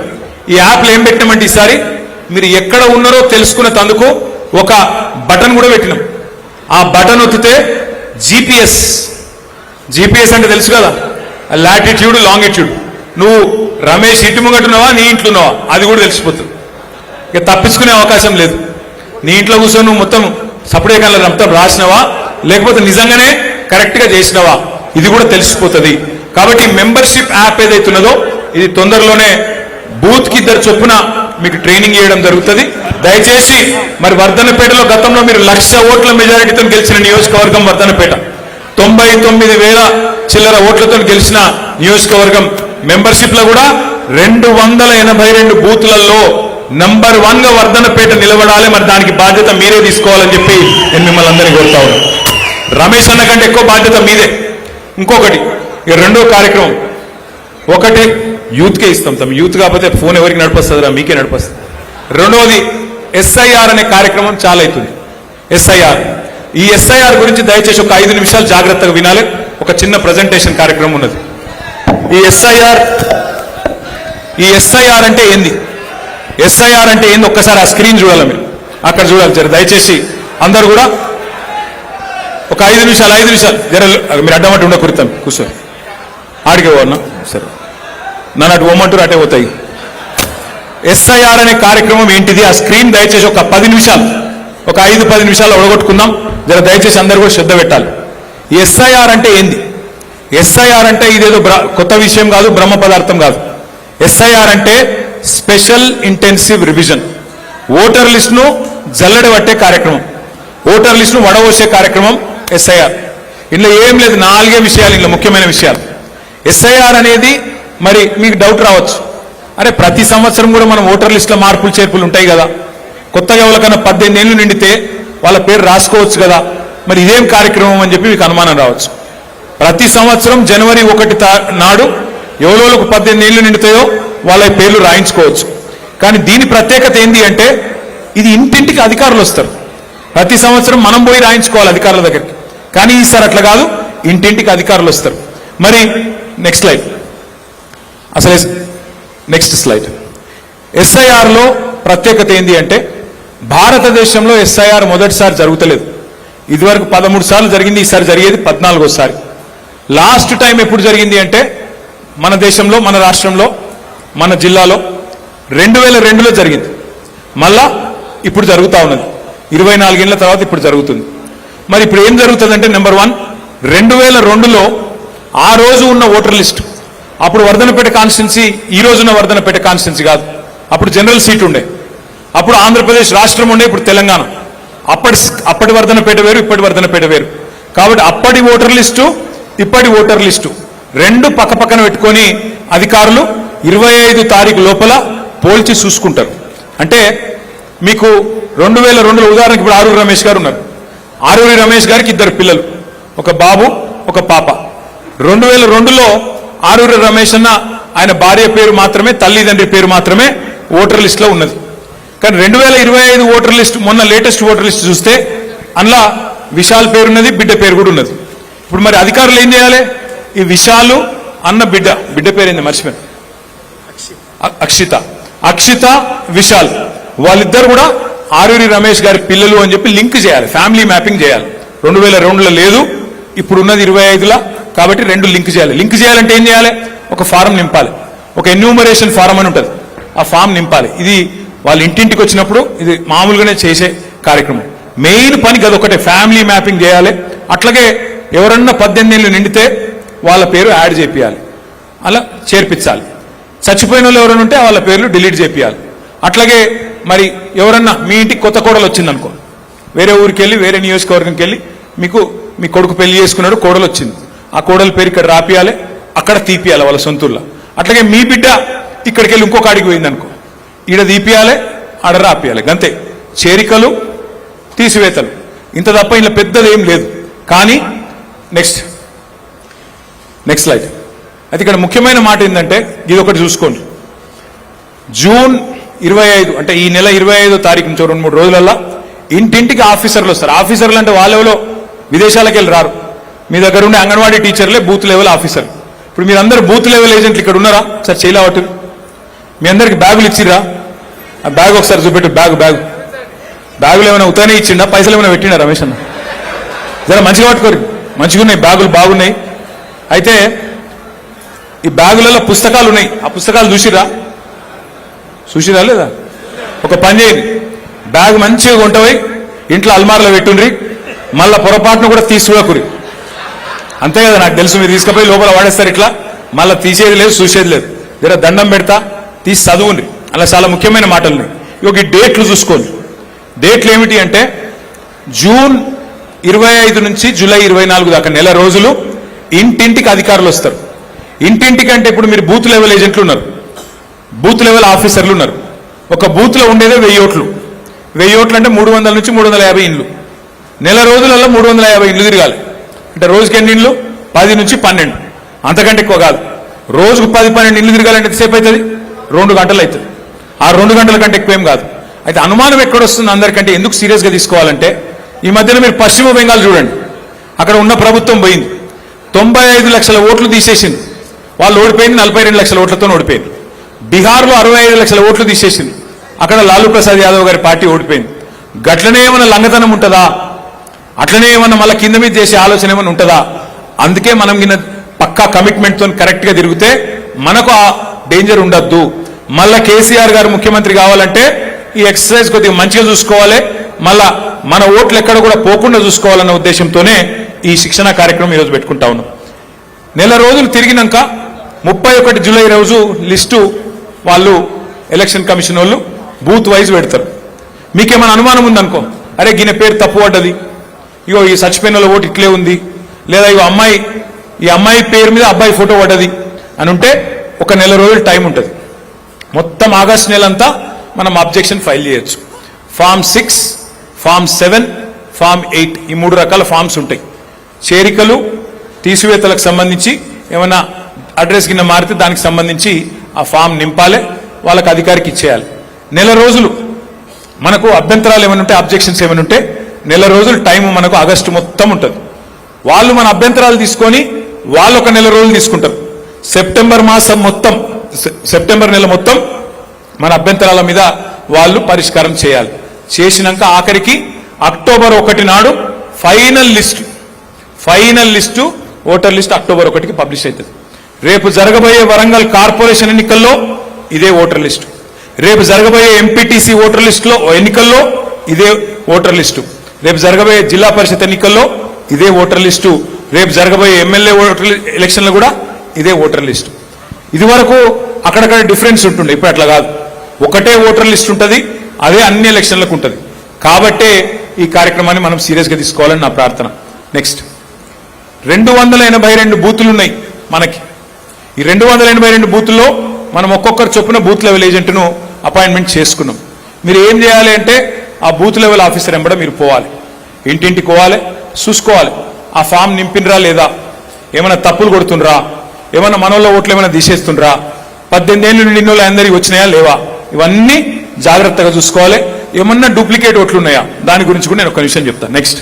ఈ యాప్లో ఏం పెట్టినామంటే ఈసారి మీరు ఎక్కడ ఉన్నారో తెలుసుకునే తందుకు ఒక బటన్ కూడా పెట్టినాం. ఆ బటన్ ఒత్తితే జీపీఎస్ అంటే తెలుసు కదా, లాటిట్యూడ్, లాంగిట్యూడ్, నువ్వు రమేష్ ఇంటి ముంగట్టున్నావా, నీ ఇంట్లో ఉన్నావా, అది కూడా తెలిసిపోతుంది. ఇక తప్పించుకునే అవకాశం లేదు. నీ ఇంట్లో కూర్చొని నువ్వు మొత్తం సపరేట్ మొత్తం రాసినవా, లేకపోతే నిజంగానే కరెక్ట్గా చేసినవా, ఇది కూడా తెలిసిపోతుంది. కాబట్టి మెంబర్షిప్ యాప్ ఏదైతున్నదో ఇది తొందరలోనే బూత్కి 2 చొప్పున మీకు ట్రైనింగ్ చేయడం జరుగుతుంది. దయచేసి మరి వర్ధనపేటలో గతంలో మీరు 1,00,000 ఓట్ల మెజారిటీతో గెలిచిన నియోజకవర్గం వర్ధనపేట, 99,000 చిల్లర ఓట్లతో గెలిచిన నియోజకవర్గం. మెంబర్షిప్ లో కూడా 282 బూత్లలో నంబర్ 1 గా వర్ధనపేట నిలబడాలి. మరి దానికి బాధ్యత మీరే తీసుకోవాలని చెప్పి నేను మిమ్మల్ని అందరినీ కోరుతా ఉన్నాను. రమేష్ అన్న కంటే ఎక్కువ బాధ్యత మీదే. ఇంకొకటి, ఇక రెండో కార్యక్రమం, ఒకటి యూత్కే ఇస్తాం. తమ యూత్ కాకపోతే ఫోన్ ఎవరికి నడిపస్తుందిరా, మీకే నడిపస్తుంది. రెండవది ఎస్ఐఆర్ అనే కార్యక్రమం చాలా అవుతుంది. ఎస్ఐఆర్, ఈ ఎస్ఐఆర్ గురించి దయచేసి ఒక 5 నిమిషాలు జాగ్రత్తగా వినాలి. ఒక చిన్న ప్రజెంటేషన్ కార్యక్రమం ఉన్నది. ఈ ఎస్ఐఆర్ అంటే ఏంది, ఎస్ఐఆర్ అంటే ఏంది ఒక్కసారి ఆ స్క్రీన్ చూడాలి, మీరు అక్కడ చూడాలి. జర దయచేసి అందరు కూడా ఒక 5 నిమిషాలు జర మీరు అడ్డమట్టు ఉండకూడతాం, కూర్చొని ఆడికే పోన్నా సరే, నన్ను అటు పోమంటారు అటే పోతాయి. ఎస్ఐఆర్ అనే కార్యక్రమం ఏంటిది, ఆ స్క్రీన్ దయచేసి ఒక 10 నిమిషాలు, ఒక 5-10 నిమిషాలు ఒడగొట్టుకుందాం. జర దయచేసి అందరు కూడా శ్రద్ధ పెట్టాలి. ఎస్ఐఆర్ అంటే ఏంది? ఎస్ఐఆర్ అంటే ఇదేదో కొత్త విషయం కాదు, బ్రహ్మ పదార్థం కాదు. ఎస్ఐఆర్ అంటే special intensive revision. Voter list ను జల్లెడ పట్టే కార్యక్రమం, ఓటర్ లిస్ట్ ను వడవోసే కార్యక్రమం ఎస్ఐఆర్. ఇందులో ఏం లేదు, 4 విషయాలు, ఇందులో ముఖ్యమైన విషయాలు. ఎస్ఐఆర్ అనేది మరి మీకు డౌట్ రావచ్చు, అరే ప్రతి సంవత్సరం కూడా మనం ఓటర్ లిస్టులో మార్పులు చేర్పులు ఉంటాయి కదా, కొత్తగా ఎవరికైనా 18 ఏళ్ళు నిండితే వాళ్ళ పేరు రాసుకోవచ్చు కదా, మరి ఇదేం కార్యక్రమం అని చెప్పి మీకు అనుమానం రావచ్చు. ప్రతి సంవత్సరం జనవరి 1 నాడు ఎవరోళ్ళకు 18 ఏళ్ళు నిండుతాయో వాళ్ళ పేర్లు రాయించుకోవచ్చు. కానీ దీని ప్రత్యేకత ఏంటి అంటే ఇది ఇంటింటికి అధికారులు వస్తారు. ప్రతి సంవత్సరం మనం పోయి రాయించుకోవాలి అధికారుల దగ్గరికి, కానీ ఈసారి అట్లా కాదు, ఇంటింటికి అధికారులు వస్తారు. మరి నెక్స్ట్ స్లైడ్, అసలు నెక్స్ట్ స్లైడ్. ఎస్ఐఆర్లో ప్రత్యేకత ఏంటి అంటే భారతదేశంలో ఎస్ఐఆర్ మొదటిసారి జరుగుతలేదు. ఇదివరకు 13 సార్లు జరిగింది, ఈసారి జరిగేది 14వ. లాస్ట్ టైం ఎప్పుడు జరిగింది అంటే మన దేశంలో, మన రాష్ట్రంలో, మన జిల్లాలో 2002లో జరిగింది. మళ్ళా ఇప్పుడు జరుగుతూ ఉన్నది, 24 ఏళ్ల తర్వాత ఇప్పుడు జరుగుతుంది. మరి ఇప్పుడు ఏం జరుగుతుందంటే నెంబర్ 1, 2002లో ఆ రోజు ఉన్న ఓటర్ లిస్ట్, అప్పుడు వర్ధనపేట కాన్స్టిట్యున్సీ ఈ రోజున్న వర్ధనపేట కాన్స్టిట్యున్సీ కాదు, అప్పుడు జనరల్ సీట్ ఉండే, అప్పుడు ఆంధ్రప్రదేశ్ రాష్ట్రం ఉండే, ఇప్పుడు తెలంగాణ. అప్పటి వర్ధనపేట వేరు, ఇప్పటి వర్ధనపేట వేరు. కాబట్టి అప్పటి ఓటర్ లిస్టు, ఇప్పటి ఓటర్ లిస్టు రెండు పక్కపక్కన పెట్టుకొని అధికారులు 25 తారీఖు లోపల పోల్చి చూసుకుంటారు. అంటే మీకు 2002లో ఉదాహరణకి ఇప్పుడు ఆరూరి రమేష్ గారు ఉన్నారు. ఆరూరి రమేష్ గారికి 2 పిల్లలు, ఒక బాబు, ఒక పాప. 2002లో ఆరూరి రమేష్ అన్న ఆయన భార్య పేరు మాత్రమే, తల్లిదండ్రి పేరు మాత్రమే ఓటర్ లిస్ట్ లో ఉన్నది. కానీ 2025 ఓటర్ లిస్ట్, మొన్న లేటెస్ట్ ఓటర్ లిస్ట్ చూస్తే అందులో విశాల్ పేరున్నది, బిడ్డ పేరు కూడా ఉన్నది. ఇప్పుడు మరి అధికారులు ఏం చేయాలి? ఈ విశాలు అన్న బిడ్డ పేరేంది మర్చిపోయాను, అక్షిత విశాల్, వాళ్ళిద్దరు కూడా ఆరూరి రమేష్ గారి పిల్లలు అని చెప్పి లింక్ చేయాలి, ఫ్యామిలీ మ్యాపింగ్ చేయాలి. 2002లో లేదు, ఇప్పుడు ఉన్నది 25లా, కాబట్టి రెండు లింక్ చేయాలి. లింక్ చేయాలంటే ఏం చేయాలి? ఒక ఫారం నింపాలి, ఒక ఎన్యూమరేషన్ ఫారం అని ఉంటుంది, ఆ ఫామ్ నింపాలి. ఇది వాళ్ళ ఇంటింటికి వచ్చినప్పుడు ఇది మామూలుగానే చేసే కార్యక్రమం. మెయిన్ పని గదొకటే, ఫ్యామిలీ మ్యాపింగ్ చేయాలి. అట్లాగే ఎవరన్నా 18 ఏళ్ళు నిండితే వాళ్ళ పేరు యాడ్ చేపియాలి, అలా చేర్పించాలి. చచ్చిపోయిన వాళ్ళు ఎవరైనా ఉంటే వాళ్ళ పేర్లు డిలీట్ చేపియాలి. అట్లాగే మరి ఎవరన్నా మీ ఇంటికి కొత్త కోడలు వచ్చిందనుకో, వేరే ఊరికి వెళ్ళి వేరే నియోజకవర్గంకి వెళ్ళి మీకు మీ కొడుకు పెళ్లి చేసుకున్నాడు, కోడలు వచ్చింది, ఆ కోడల పేరు ఇక్కడ రాపియాలి, అక్కడ తీపియాలి వాళ్ళ సొంతూరులో. అట్లాగే మీ బిడ్డ ఇక్కడికి వెళ్ళి ఇంకొక ఆడికి పోయిందనుకో, ఈడ తీపియాలి, ఆడ రాపియాలి. గంతే, చేరికలు తీసివేతలు, ఇంత తప్ప ఇలా పెద్దది ఏం లేదు. కానీ నెక్స్ట్ స్లైడ్. అయితే ఇక్కడ ముఖ్యమైన మాట ఏంటంటే ఇది ఒకటి చూసుకోండి. జూన్ 25 అంటే ఈ నెల 25వ తారీఖు నుంచి 2-3 రోజులల్లా ఇంటింటికి ఆఫీసర్లు వస్తారు. ఆఫీసర్లు అంటే వాళ్ళెవరో విదేశాలకు వెళ్ళి రారు, మీ దగ్గర ఉండే అంగన్వాడీ టీచర్లే బూత్ లెవెల్ ఆఫీసర్. ఇప్పుడు మీరందరూ బూత్ లెవెల్ ఏజెంట్లు ఇక్కడ ఉన్నారా? సార్ చేయలేవట్టు మీ అందరికి బ్యాగులు ఇచ్చిరా? ఆ బ్యాగ్ ఒకసారి చూపెట్టు. బ్యాగులు ఏమైనా ఉతానే ఇచ్చిండా, పైసలు ఏమైనా పెట్టిండా రమేష్ అన్న? జర మంచిగా పట్టుకోరు, మంచిగా ఉన్నాయి బ్యాగులు, బాగున్నాయి. అయితే ఈ బ్యాగులలో పుస్తకాలు ఉన్నాయి, ఆ పుస్తకాలు చూసిరా లేదా? ఒక పని చేయండి, బ్యాగ్ మంచిగా కొంటపోయి ఇంట్లో అల్మార్లో పెట్టుండ్రి, మళ్ళా పొరపాటును కూడా తీసుకురాకురి. అంతే కదా, నాకు తెలుసు మీరు తీసుకుపోయి లోపల వాడేస్తారు, ఇట్లా మళ్ళీ తీసేది లేదు చూసేది లేదు. జర దండం పెడతా తీసి చదువుండ్రి, అలా చాలా ముఖ్యమైన మాటలు ఉన్నాయి. ఈ డేట్లు చూసుకోండి. డేట్లు ఏమిటి అంటే జూన్ 25 నుంచి జూలై 24 దాకా నెల రోజులు ఇంటింటికి అధికారులు వస్తారు. ఇంటింటికి అంటే ఇప్పుడు మీరు బూత్ లెవెల్ ఏజెంట్లు ఉన్నారు, బూత్ లెవెల్ ఆఫీసర్లు ఉన్నారు. ఒక బూత్ లో ఉండేదే 1000 ఓట్లు. 1000 ఓట్లు అంటే 300 నుంచి 350 ఇండ్లు. నెల రోజులలో 350 ఇండ్లు తిరగాలి. అంటే రోజుకి ఎన్ని ఇండ్లు? 10 నుంచి 12, అంతకంటే ఎక్కువ కాదు. రోజుకు 10-12 ఇండ్లు తిరగాలంటే ఎంతసేపు అవుతుంది? 2 గంటలు అవుతుంది. ఆ 2 గంటల కంటే ఎక్కువ ఏం కాదు. అయితే అనుమానం ఎక్కడొస్తుంది అందరికంటే, ఎందుకు సీరియస్ గా తీసుకోవాలంటే ఈ మధ్యన మీరు పశ్చిమ బెంగాల్ చూడండి, అక్కడ ఉన్న ప్రభుత్వం పోయింది, 95 లక్షల ఓట్లు తీసేసింది, వాళ్ళు ఓడిపోయింది, 42 లక్షల ఓట్లతో ఓడిపోయింది. బీహార్లో 65 లక్షల ఓట్లు తీసేసింది, అక్కడ లాలూ ప్రసాద్ యాదవ్ గారి పార్టీ ఓడిపోయింది. గట్లనే ఏమన్నా లంగతనం ఉంటుందా? అట్లనే ఏమన్నా మళ్ళీ కింద మీద చేసే ఆలోచన ఏమన్నా ఉంటుందా? అందుకే మనం కింద పక్కా కమిట్మెంట్తో కరెక్ట్ గా తిరిగితే మనకు ఆ డేంజర్ ఉండద్దు. మళ్ళా కేసీఆర్ గారు ముఖ్యమంత్రి కావాలంటే ఈ ఎక్సర్సైజ్ కొద్దిగా మంచిగా చూసుకోవాలి, మళ్ళా మన ఓట్లు ఎక్కడ కూడా పోకుండా చూసుకోవాలన్న ఉద్దేశంతోనే ఈ శిక్షణ కార్యక్రమం ఈరోజు పెట్టుకుంటా ఉన్నాం. నెల రోజులు తిరిగినాక 31 జూలై రోజు లిస్టు వాళ్ళు ఎలక్షన్ కమిషన్ వాళ్ళు బూత్ వైజ్ పెడతారు. మీకేమైనా అనుమానం ఉందనుకో, అరే గిన పేరు తప్పు పడ్డది, ఇగో ఈ చచ్చిపోయిన ఓటు ఇట్లే ఉంది, లేదా ఇగో ఈ అమ్మాయి పేరు మీద అబ్బాయి ఫోటో పడ్డది అని ఉంటే ఒక నెల రోజులు టైం ఉంటుంది. మొత్తం ఆగస్టు నెలంతా మనం అబ్జెక్షన్ ఫైల్ చేయొచ్చు. ఫామ్ 6, ఫామ్ 7, ఫామ్ 8 ఈ 3 రకాల ఫామ్స్ ఉంటాయి. చేరికలు తీసివేతలకు సంబంధించి ఏమైనా అడ్రస్ కింద మారితే దానికి సంబంధించి ఆ ఫామ్ నింపాలి, వాళ్ళకి అధికారికి ఇచ్చేయాలి. నెల రోజులు మనకు అభ్యంతరాలు ఏమైనా ఉంటే, అబ్జెక్షన్స్ ఏమైనా ఉంటే నెల రోజులు టైం మనకు ఆగస్టు మొత్తం ఉంటుంది. వాళ్ళు మన అభ్యంతరాలు తీసుకొని వాళ్ళు ఒక నెల రోజులు తీసుకుంటారు. సెప్టెంబర్ నెల మొత్తం మన అభ్యంతరాల మీద వాళ్ళు పరిష్కారం చేయాలి. చేసినాక ఆఖరికి అక్టోబర్ 1 నాడు final list voter list October 1కి పబ్లిష్ అవుతుంది. రేపు జరగబోయే వరంగల్ కార్పొరేషన్ ఎన్నికల్లో ఇదే ఓటర్ లిస్టు, రేపు జరగబోయే ఎంపీటీసీ ఓటర్ లిస్టులో ఎన్నికల్లో ఇదే ఓటర్ లిస్టు, రేపు జరగబోయే జిల్లా పరిషత్ ఎన్నికల్లో ఇదే ఓటర్ లిస్టు, రేపు జరగబోయే ఎమ్మెల్యే ఓటర్ ఎలక్షన్లో కూడా ఇదే ఓటర్ లిస్టు. ఇది వరకు అక్కడక్కడ డిఫరెన్స్ ఉంటుండే, ఇప్పుడు అట్లా కాదు, ఒకటే ఓటర్ లిస్ట్ ఉంటుంది, అదే అన్ని ఎలక్షన్లకు ఉంటుంది. కాబట్టే ఈ కార్యక్రమాన్ని మనం సీరియస్గా తీసుకోవాలని నా ప్రార్థన. నెక్స్ట్ 282 బూతులు ఉన్నాయి మనకి. ఈ 282 బూతుల్లో మనం ఒక్కొక్కరు చొప్పున బూత్ లెవెల్ ఏజెంట్ను అపాయింట్మెంట్ చేసుకున్నాం. మీరు ఏం చేయాలి అంటే ఆ బూత్ లెవెల్ ఆఫీసర్ వెంబడ మీరు పోవాలి, ఇంటింటికి పోవాలి, చూసుకోవాలి ఆ ఫామ్ నింపినరా లేదా, ఏమైనా తప్పులు కొడుతుండ్రా, ఏమైనా మనోళ్ళ ఓట్లు ఏమైనా తీసేస్తుండ్రా, 18 ఏళ్ళు నిన్న అందరికీ వచ్చినాయా లేవా, ఇవన్నీ జాగ్రత్తగా చూసుకోవాలి. ఏమన్నా డూప్లికేట్ ఓట్లు ఉన్నాయా దాని గురించి కూడా నేను ఒక విషయం చెప్తాను. నెక్స్ట్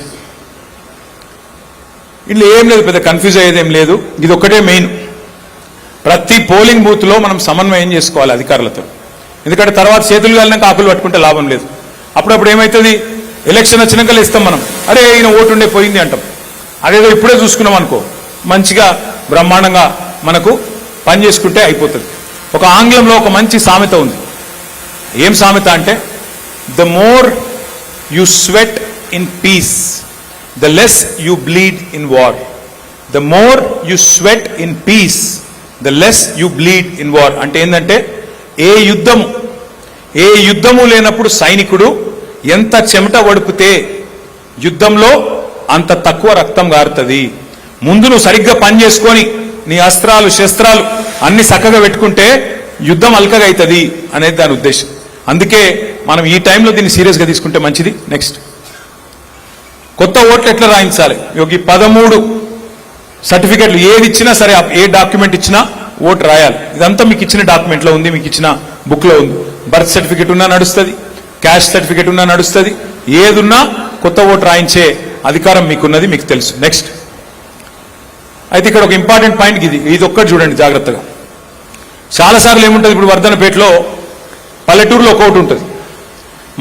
ఇట్లా ఏం లేదు, పెద్ద కన్ఫ్యూజ్ అయ్యేది ఏం లేదు. ఇది ఒక్కటే మెయిన్, ప్రతి పోలింగ్ బూత్ లో మనం సమన్వయం చేసుకోవాలి అధికారులతో. ఎందుకంటే తర్వాత చేతులు వెళ్ళినాక ఆకులు పట్టుకుంటే లాభం లేదు. అప్పుడప్పుడు ఏమవుతుంది, ఎలక్షన్ వచ్చినాక ఇస్తాం మనం, అరే ఈయన ఓటు ఉండే పోయింది అంటాం. అదేదో ఇప్పుడే చూసుకున్నాం అనుకో, మంచిగా బ్రహ్మాండంగా మనకు పని చేసుకుంటే అయిపోతుంది. ఒక ఆంగ్లంలో ఒక మంచి సామెత ఉంది. ఏం సామెత అంటే, the more you sweat in peace the less you bleed in war. The more you sweat in peace the less you bleed in war. అంటే ఏంటంటే, ఏ యుద్ధము లేనప్పుడు సైనికుడు ఎంత చెమట వడిపితే యుద్ధంలో అంత తక్కువ రక్తం గారుతుంది. ముందు నువ్వు సరిగ్గా పని చేసుకొని నీ అస్త్రాలు శస్త్రాలు అన్ని చక్కగా పెట్టుకుంటే యుద్ధం అల్కగా అవుతుంది అనేది దాని ఉద్దేశం. అందుకే మనం ఈ టైంలో దీన్ని సీరియస్గా తీసుకుంటే మంచిది. నెక్స్ట్, కొత్త ఓట్లు ఎట్లా రాయించాలి? ఈ 13 సర్టిఫికెట్లు ఏది ఇచ్చినా సరే, ఏ డాక్యుమెంట్ ఇచ్చినా ఓటు రాయాలి. ఇదంతా మీకు ఇచ్చిన డాక్యుమెంట్లో ఉంది, మీకు ఇచ్చిన బుక్లో ఉంది. బర్త్ సర్టిఫికెట్ ఉన్నా నడుస్తుంది, క్యాస్ట్ సర్టిఫికెట్ ఉన్నా నడుస్తుంది. ఏదున్నా కొత్త ఓటు రాయించే అధికారం మీకున్నది, మీకు తెలుసు. నెక్స్ట్, అయితే ఇక్కడ ఒక ఇంపార్టెంట్ పాయింట్ ఇది ఒక్కటి చూడండి జాగ్రత్తగా. చాలాసార్లు ఏముంటుంది, ఇప్పుడు వర్ధనపేటలో పల్లెటూరులో ఒక ఓటు ఉంటుంది,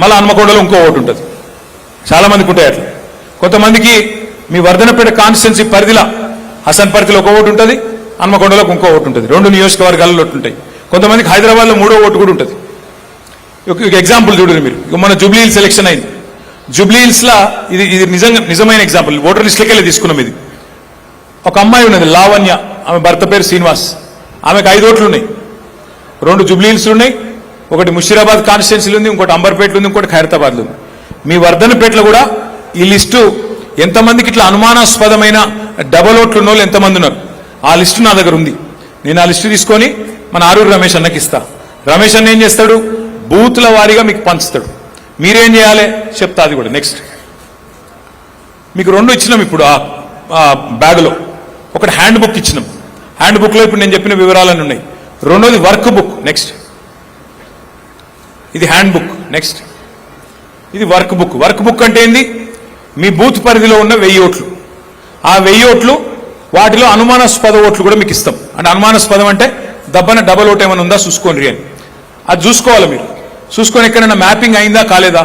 మళ్ళీ హన్మకొండలో ఇంకో ఓటు ఉంటుంది. చాలా మందికి ఉంటాయి అట్లా. కొంతమందికి మీ వర్ధనపేట కాన్స్టిట్యున్సీ పరిధిలో హసన్పర్తిలో ఒక ఓటు ఉంటుంది, హన్మకొండలో ఇంకో ఓటు ఉంటుంది. 2 నియోజకవర్గాల్లో ఓటు ఉంటాయి. కొంతమందికి హైదరాబాద్లో 3వ ఓటు కూడా ఉంటుంది. ఒక ఎగ్జాంపుల్ చూడండి మీరు. మన జూబ్లీ హిల్స్ ఎలక్షన్ అయింది. జూబ్లీ హిల్స్లో ఇది నిజమైన ఎగ్జాంపుల్, ఓటర్ లిస్టులకి వెళ్ళి తీసుకున్నాం. ఇది ఒక అమ్మాయి ఉన్నది లావణ్య, ఆమె భర్త పేరు శ్రీనివాస్. ఆమెకు 5 ఓట్లు ఉన్నాయి. 2 జూబ్లీ హిల్స్ ఉన్నాయి, ఒకటి ముషీరాబాద్ కాన్స్టిట్యున్సీలు ఉంది, ఇంకోటి అంబర్పేటలో ఉంది, ఇంకోటి ఖైరతాబాద్లో ఉంది. మీ వర్ధనపేటలో కూడా ఈ లిస్టు ఎంతమందికి ఇట్లా అనుమానాస్పదమైన డబల్ ఓట్లు ఉన్న వాళ్ళు ఎంతమంది ఉన్నారు, ఆ లిస్టు నా దగ్గర ఉంది. నేను ఆ లిస్టు తీసుకొని మన ఆరూరు రమేష్ అన్నకి ఇస్తా. రమేష్ అన్న ఏం చేస్తాడు, బూత్ల వారీగా మీకు పంచుతాడు. మీరేం చేయాలి చెప్తా అది కూడా. నెక్స్ట్, మీకు 2 ఇచ్చినాం ఇప్పుడు ఆ బ్యాగ్లో. ఒకటి హ్యాండ్ బుక్ ఇచ్చినాం. హ్యాండ్ బుక్లో ఇప్పుడు నేను చెప్పిన వివరాలన్నీ ఉన్నాయి. 2వది వర్క్ బుక్. నెక్స్ట్, ఇది హ్యాండ్ బుక్. నెక్స్ట్, ఇది వర్క్ బుక్. వర్క్ బుక్ అంటే ఏంది, మీ బూత్ పరిధిలో ఉన్న 1000 ఓట్లు. ఆ 1000 ఓట్లు వాటిలో అనుమానాస్పద ఓట్లు కూడా మీకు ఇస్తాం. అంటే అనుమానాస్పదం అంటే దబ్బన డబల్ ఓట్ ఏమైనా ఉందా చూసుకోండి అని. అది చూసుకోవాలి మీరు. చూసుకొని ఎక్కడైనా మ్యాపింగ్ అయిందా కాలేదా.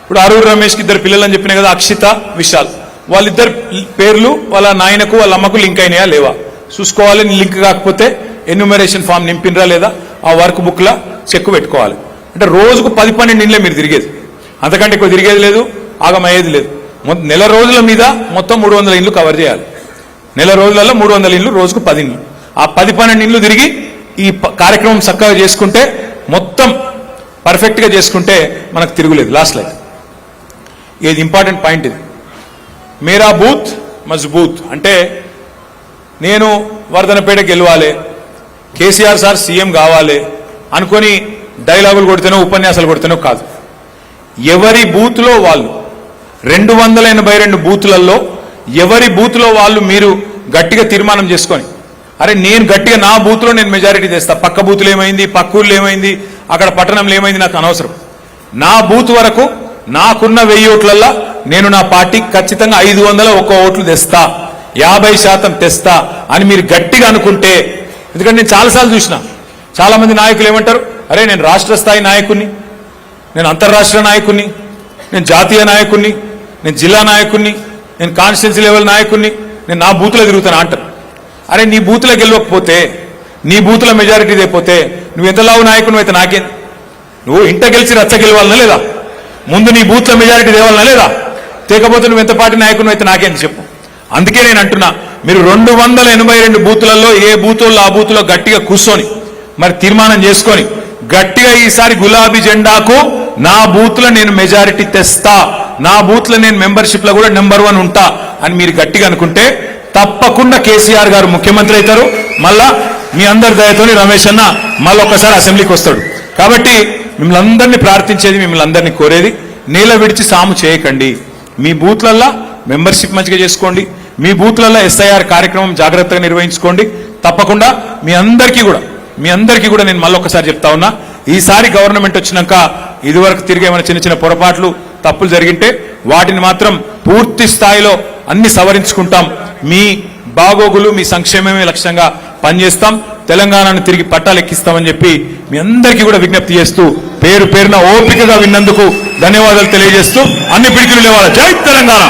ఇప్పుడు ఆరూరు రమేష్కి 2 పిల్లలు అని చెప్పినా కదా, అక్షిత విశాల్. వాళ్ళిద్దరు పేర్లు వాళ్ళ నాయనకు వాళ్ళ అమ్మకు లింక్ అయినాయా లేవా చూసుకోవాలి. లింక్ కాకపోతే ఎన్యూమరేషన్ ఫామ్ నింపినరా లేదా ఆ వర్క్ బుక్లో చెక్ పెట్టుకోవాలి. అంటే రోజుకు 10-12 ఇండ్లే మీరు తిరిగేది, అంతకంటే ఎక్కువ తిరిగేది లేదు, ఆగమయ్యేది లేదు. నెల రోజుల మీద మొత్తం 300 ఇండ్లు కవర్ చేయాలి. నెల రోజులలో 300 ఇండ్లు, రోజుకు 10 ఇండ్లు. ఆ 10-12 ఇండ్లు తిరిగి ఈ కార్యక్రమం చక్కగా చేసుకుంటే, మొత్తం పర్ఫెక్ట్గా చేసుకుంటే మనకు తిరుగులేదు. లాస్ట్ లైఫ్ ఇది ఇంపార్టెంట్ పాయింట్. ఇది మేరా బూత్ మజ్బూత్ అంటే నేను వర్ధనపేట గెలవాలి, కేసీఆర్ సార్ సీఎం కావాలి అనుకొని డైలాగులు కొడితేనో ఉపన్యాసాలు కొడితేనో కాదు. ఎవరి బూత్లో వాళ్ళు 282 బూతులలో ఎవరి బూత్లో వాళ్ళు మీరు గట్టిగా తీర్మానం చేసుకొని, అరే నేను గట్టిగా నా బూత్లో నేను మెజారిటీ తెస్తా, పక్క బూతులు ఏమైంది, పక్క ఊళ్ళు ఏమైంది, అక్కడ పట్టణంలో ఏమైంది నాకు అనవసరం. నా బూత్ వరకు నాకున్న 1000 ఓట్లల్లో నేను నా పార్టీకి ఖచ్చితంగా 501 ఓట్లు తెస్తా, 50% తెస్తా అని మీరు గట్టిగా అనుకుంటే. ఎందుకంటే నేను చాలాసార్లు చూసిన చాలా మంది నాయకులు ఏమంటారు, అరే నేను రాష్ట్ర స్థాయి నాయకుడిని, నేను అంతర్రాష్ట్ర నాయకుడిని, నేను జాతీయ నాయకుడిని, నేను జిల్లా నాయకుడిని, నేను కాన్స్టిట్యున్సీ లెవెల్ నాయకుడిని, నేను నా బూత్లో తిరుగుతాను అంటారు. అరే నీ బూత్లో గెలవకపోతే, నీ బూత్లో మెజారిటీ తెపోతే నువ్వు ఎంత లావు నాయకుడు అయితే నాకేం? నువ్వు ఇంట గెలిచి రచ్చ గెలవాలనా లేదా? ముందు నీ బూత్లో మెజారిటీ తేవాలనా లేదా? తేకపోతే నువ్వు ఎంత పార్టీ నాయకుడు అయితే నాకేం చెప్పు. అందుకే నేను అంటున్నా, మీరు 282 బూతులలో ఏ బూతుల్లో ఆ బూత్లో గట్టిగా కూర్చొని మరి తీర్మానం చేసుకొని గట్టిగా ఈసారి గులాబీ జెండాకు నా బూత్లో నేను మెజారిటీ తెస్తా, నా బూత్లో నేను మెంబర్షిప్ లో కూడా నెంబర్ 1 ఉంటా అని మీరు గట్టిగా అనుకుంటే తప్పకుండా కేసీఆర్ గారు ముఖ్యమంత్రి అవుతారు. మళ్ళా మీ అందరి దయతోని రమేష్ అన్న మళ్ళీ ఒక్కసారి అసెంబ్లీకి వస్తాడు. కాబట్టి మిమ్మల్ని అందరినీ ప్రార్థించేది, మిమ్మల్ని అందరినీ కోరేది, నేల విడిచి సాము చేయకండి. మీ బూత్లల్లో మెంబర్షిప్ మంచిగా చేసుకోండి, మీ బూత్లలో ఎస్ఐఆర్ కార్యక్రమం జాగ్రత్తగా నిర్వహించుకోండి. తప్పకుండా మీ అందరికీ కూడా నేను మళ్ళీ ఒక్కసారి చెప్తా ఉన్నా, ఈసారి గవర్నమెంట్ వచ్చినాక ఇదివరకు తిరిగి ఏమైనా చిన్న చిన్న పొరపాట్లు తప్పులు జరిగింటే వాటిని మాత్రం పూర్తి స్థాయిలో అన్ని సవరించుకుంటాం. మీ బాగోగులు మీ సంక్షేమమే లక్ష్యంగా పనిచేస్తాం. తెలంగాణను తిరిగి పట్టాలెక్కిస్తామని చెప్పి మీ అందరికీ కూడా విజ్ఞప్తి చేస్తూ పేరు పేరున ఓపికగా విన్నందుకు ధన్యవాదాలు తెలియజేస్తూ అన్ని పిడికిలు లేవాలి. జై తెలంగాణ,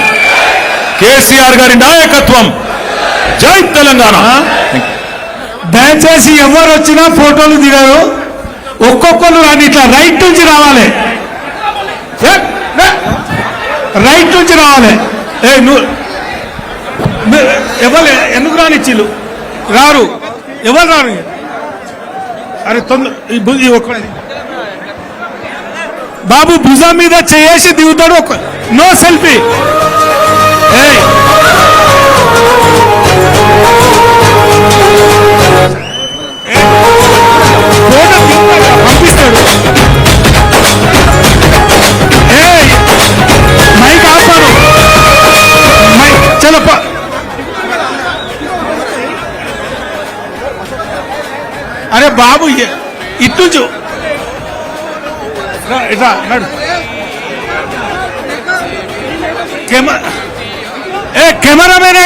కేసీఆర్ గారి నాయకత్వం. జై తెలంగాణ. దయచేసి ఎవరు వచ్చినా ఫోటోలు దిగారు, ఒక్కొక్కరు రాని ఇట్లా రైట్ నుంచి రావాలి, రైట్ నుంచి రావాలి. ఎవరు ఎందుకు రానిచ్చిళ్ళు రారు, ఎవరు రారు. అరే తొందర బాబు భుజం మీద చేసి దిగుతాడు. No selfie. పంపిస్తాడు. మైక్ ఆపాడు. చలో అరే బాబు ఇట్టు ఇట్లా నడు. కెమెరామెన్